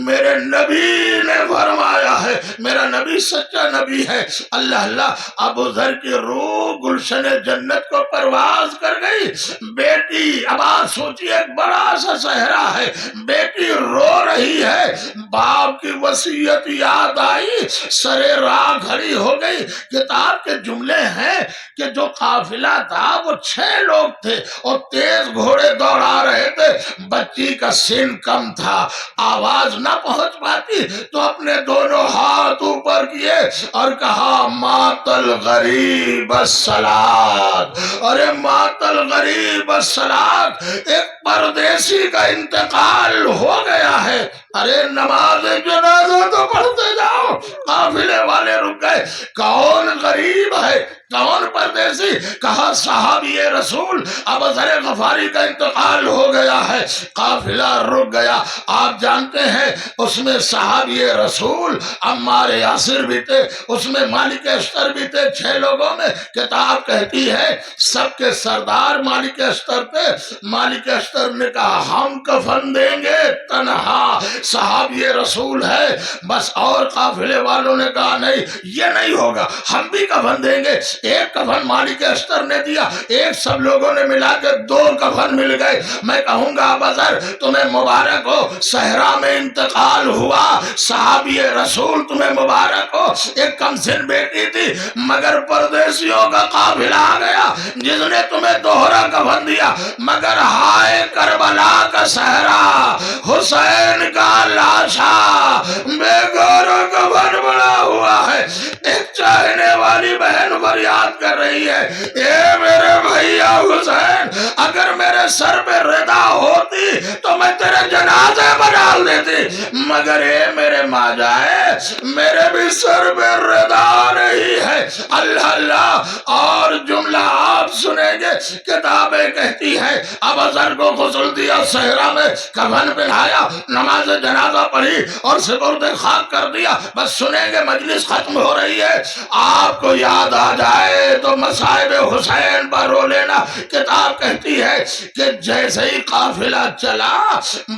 میرے نبی نے فرمایا ہے، میرا نبی سچا نبی ہے۔ اللہ اللہ، ابوذر کی روح گلشن جنت کو پرواز کر گئی۔ بیٹی اب آپ سوچیے ایک بڑا سا صحرا ہے، بیٹی رو رہی ہے، باپ کی وصیت یاد آئی، سرے راہ کھڑی ہو گئی۔ کتاب کے جملے ہیں کہ جو قافلہ تھا وہ 6 لوگ تھے اور تیز گھوڑے دوڑا رہے تھے، بچی کا سن کم تھا، آواز نہ پہنچ پاتی، تو اپنے دونوں ہاتھ اوپر کیے اور کہا مات الغریب الصلاۃ، ارے مات الغریب الصلاۃ، ایک پردیسی کا انتقال ہو گیا ہے۔ ارے نماز جنازہ تو پڑھتے جاؤ۔ قافلے والے رک گئے، کون غریب ہے، کون پردیسی؟ کہا صحابی رسول ابوذر غفاری کا انتقال ہو گیا ہے۔ قافلہ رک گیا۔ آپ جانتے ہیں اس میں صحابی رسول عمار یاسر بھی تھے، اس میں مالک اشتر بھی تھے، 6 لوگوں میں۔ کتاب کہتی ہے سب کے سردار مالک اشتر تھے۔ مالک اشتر نے کہا ہم کفن دیں گے، تنہا صحابی رسول ہے بس، اور قافلے والوں نے کہا نہیں یہ نہیں ہوگا، ہم بھی کفن دیں گے۔ ایک کفن مالک اشتر نے دیا، ایک سب لوگوں نے ملا کے 2 کفن مل گئے۔ میں کہوں گا ابوذر تمہیں مبارک ہو، صحرا میں انتقال ہوا، صحابی رسول تمہیں مبارک ہو۔ ایک کم سن بیٹی تھی مگر پردیسیوں کا قافلہ آ گیا جس نے تمہیں دوہرا کفن دیا، مگر ہائے کربلا کا صحرا، حسین کا لاشا بے گور و کفن بنا ہوا ہے۔ ایک چاہنے والی بہن فریاد کر رہی ہے اے میرے بھیا حسین، اگر میرے سر پہ ردا ہوتی تو میں تیرے جنازے پر ڈال دیتی، مگر اے میرے ماں جائے میرے بھی سر پہ ردا نہیں ہے۔ اللہ اللہ، اور جملہ آپ سنیں گے، کتابیں کہتی ہے ابوذر کو غسل دیا، صحرا میں کفن پہنایا، نماز جنازہ پڑھی اور سپرد خاک کر دیا۔ بس سنیں گے، مجلس ختم ہو رہی ہے، آپ کو یاد آ جائے آئے تو مصائب حسین پر رو لینا۔ کتاب کہتی ہے کہ جیسے ہی قافلہ چلا،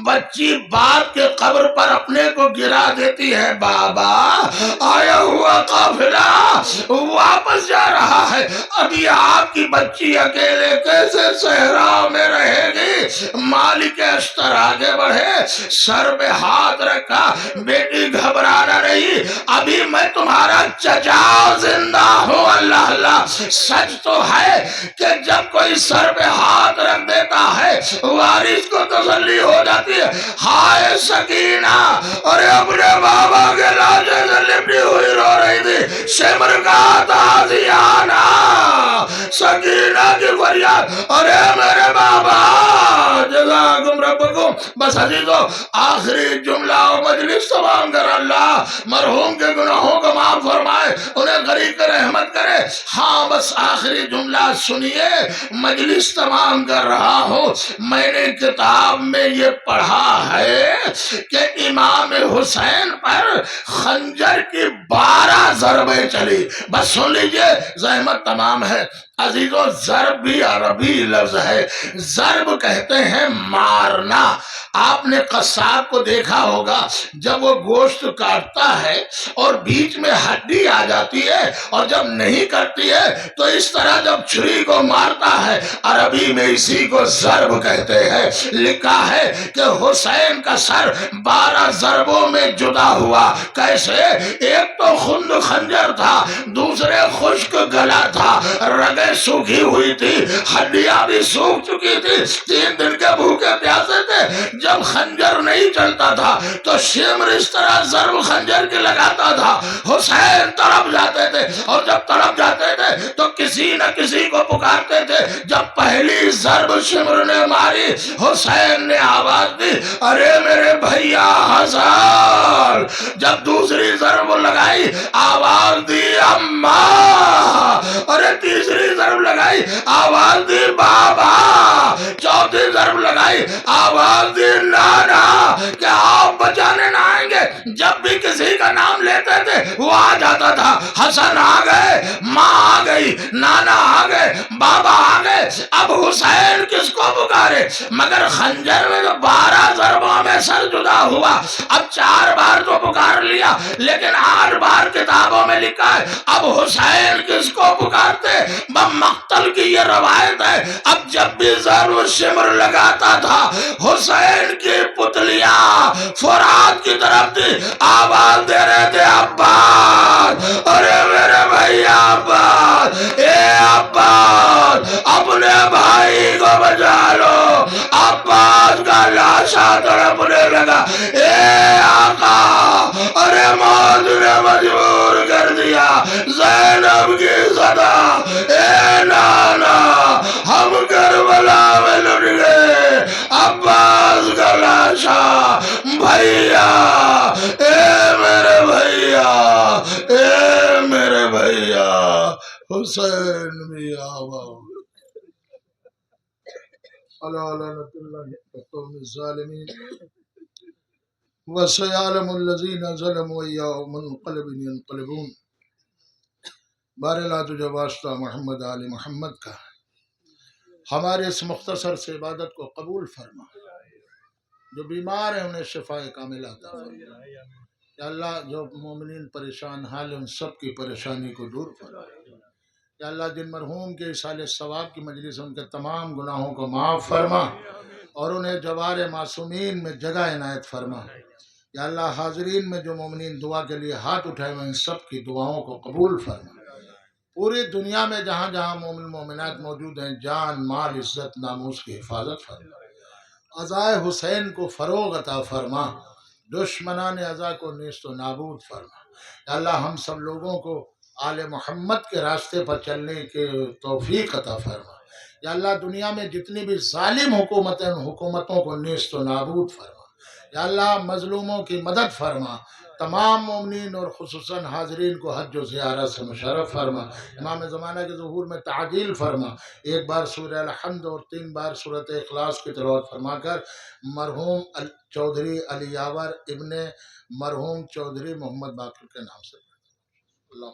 بچی باپ کے قبر پر اپنے کو گرا دیتی ہے، بابا آیا ہوا قافلہ واپس جا رہا ہے، اب یہ آپ کی بچی اکیلے کیسے صحرا میں رہے گی؟ مالک اشتر آگے بڑھے، سر پہ ہاتھ رکھا، بیٹی گھبرانا نہیں، ابھی میں تمہارا چچا زندہ ہوں۔ اللہ اللہ، سچ تو ہے کہ جب کوئی سر پہ ہاتھ رکھ دیتا ہے وارث کو تسلی ہو جاتی ہے۔ ہائے سکینہ، اور اپنے بابا کے لاجے سے لپٹی ہوئی رو رہی تھی، شمر کا تازیانہ، سکینہ کی فریاد، ارے میرے بابا جزاکم ربکم۔ بس عزیزو، آخری جملہ و مجلس تمام کر اللہ مرحوم کے گناہوں کو معاف فرمائے، انہیں غریق رحمت کرے۔ ہاں بس آخری جملہ سنیے، مجلس تمام کر رہا ہوں۔ میں نے کتاب میں یہ پڑھا ہے کہ امام حسین پر خنجر کی 12 ضربیں چلی۔ بس سن لیجئے، زحمت تمام ہے عزیزو، ضرب بھی عربی لفظ ہے، ضرب کہتے ہیں مارنا۔ آپ نے قصاب کو دیکھا ہوگا، جب وہ گوشت کاٹتا ہے اور بیچ میں ہڈی آ جاتی ہے اور جب نہیں کرتی ہے تو اس طرح جب چھری کو مارتا ہے، عربی میں اسی کو ضرب کہتے ہیں۔ لکھا ہے کہ حسین کا سر 12 ضربوں میں جدا ہوا۔ کیسے؟ ایک تو خند خنجر تھا، دوسرے خشک گلا تھا، رگیں سوکھی ہوئی تھی، ہڈیاں بھی سوکھ چکی تھی، 3 دن کے بھوکے پیاسے تھے۔ جب خنجر نہیں چلتا تھا تو شمر اس طرح ضرب خنجر کی لگاتا تھا، حسین تڑپ جاتے تھے، اور جب تڑپ جاتے تھے تو کسی نہ کسی کو پکارتے تھے۔ جب پہلی ضرب شمر نے ماری، حسین نے آواز دی، ارے میرے بھیا حسن۔ جب دوسری ضرب لگائی، آواز دی، اماں۔ ارے تیسری ضرب لگائی، آواز دی، بابا۔ چوتھی ضرب لگائی، آواز دی، نانا۔ کیا آپ بچانے نہ آئیں گے؟ جب بھی کسی کا نام لیتے تھے وہ آ جاتا تھا، حسن آ گئے، ماں آ گئی، نانا آ گئے، بابا آ گئے۔ اب حسین کس کو پکارے؟ مگر خنجر میں تو 12 ضربوں میں سر جدا ہوا۔ اب 4 بار تو پکار لیا، لیکن 8 بار کتابوں میں لکھا ہے اب حسین کس کو پکارتے؟ مقتل کی یہ روایت ہے، اب جب بھی ضرب شمر لگاتا تھا حسین کی پتلیاں فرات کی طرف تھی، آواز دے رہے تھے، عباس، ارے میرے بھائی عباس، اے عباس، اپنے بھائی کو بچا لو۔ عباس کا لاشا تڑپنے لگا، اے آقا، ارے موت نے مجبور کر دیا، زینب کی صدا، اے نانا، ہم کربلا میں لٹ گئے، عباس کا لاشا، بھیا، اے میرے بھیا، اے میرے بھیا حسین بھی آوا۔ اللہ لعنت اللہ قوم الظالمین، وسيعلم الذين ظلموا أيّ منقلب ينقلبون۔ بہرحال تجھے واسطہ محمد آل محمد کا، ہمارے اس مختصر سے عبادت کو قبول فرما، جو بیمار ہیں انہیں شفاء کاملہ عطا فرما۔ یا اللہ جو مومنین پریشان حال ہیں ان سب کی پریشانی کو دور فرما۔ یا اللہ جن مرحوم کے اصالِ ثواب کی مجلس ان کے تمام گناہوں کو معاف فرما اور انہیں جوار معصومین میں جگہ عنایت فرما۔ یا اللہ حاضرین میں جو مومنین دعا کے لیے ہاتھ اٹھائے ہوئے ان سب کی دعاؤں کو قبول فرما۔ پوری دنیا میں جہاں جہاں مومن مومنات موجود ہیں جان مال عزت ناموس کی حفاظت فرما۔ عزائے حسین کو فروغ عطا فرما، دشمنان عزا کو نیست و نابود فرما۔ یا اللہ ہم سب لوگوں کو آل محمد کے راستے پر چلنے کے توفیق عطا فرما۔ یا اللہ دنیا میں جتنی بھی ظالم حکومتیں ان حکومتوں کو نیست و نابود فرما۔ یا اللہ مظلوموں کی مدد فرما، تمام مومنین اور خصوصاً حاضرین کو حج و زیارت سے مشرف فرما۔ امام زمانہ کے ظہور میں تعجیل فرما۔ 1 بار سورہ الحمد اور 3 بار سورۃ اخلاص کی تلاوت فرما کر مرحوم چودھری علی یاور ابن مرحوم چودھری محمد باقر کے نام سے اللہ